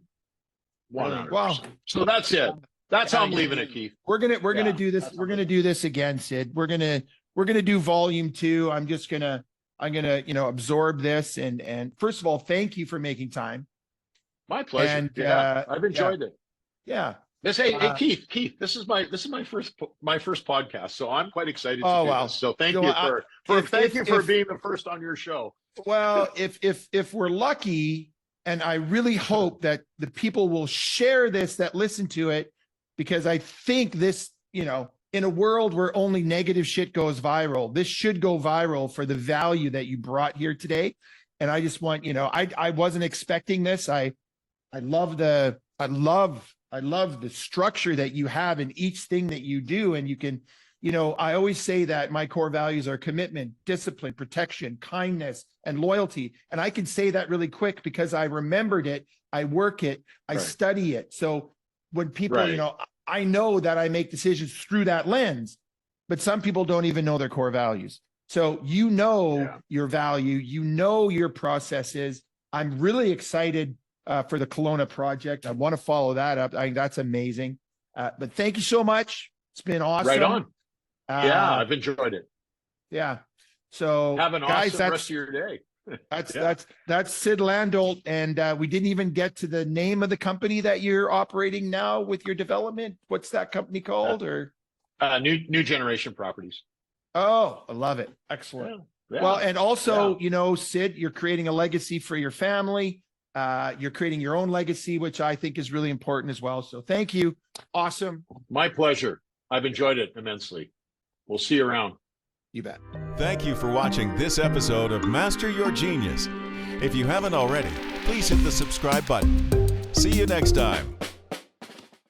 100%. Wow. So that's it. That's how I'm leaving it, Keith. We're gonna do this. We're gonna do this again, Sid. We're gonna do volume 2. I'm gonna absorb this and first of all, thank you for making time. My pleasure. And I've enjoyed it. Yeah. Hey, Keith, this is my first podcast, so I'm quite excited to do this. So thank you for being the first on your show. Well, if we're lucky, and I really hope that the people will share this that listen to it, because I think this, in a world where only negative shit goes viral, this should go viral for the value that you brought here today. And I just want, I wasn't expecting this. I love the structure that you have in each thing that you do. And you can, I always say that my core values are commitment, discipline, protection, kindness, and loyalty. And I can say that really quick because I remembered it. I work it, I study it. So when people, I know that I make decisions through that lens, but some people don't even know their core values. So your value, your processes. I'm really excited for the Kelowna project. I want to follow that up. I think that's amazing. But thank you so much. It's been awesome. Right on. I've enjoyed it. Yeah. So have an guys, awesome rest of your day. That's Sid Landolt, and we didn't even get to the name of the company that you're operating now with your development. What's that company called? New Generation Properties. Oh, I love it. Excellent. Yeah. Well, and also, Sid, you're creating a legacy for your family. You're creating your own legacy, which I think is really important as well. So thank you. Awesome. My pleasure. I've enjoyed it immensely. We'll see you around. You bet. Thank you for watching this episode of Master Your Genius. If you haven't already, please hit the subscribe button. See you next time.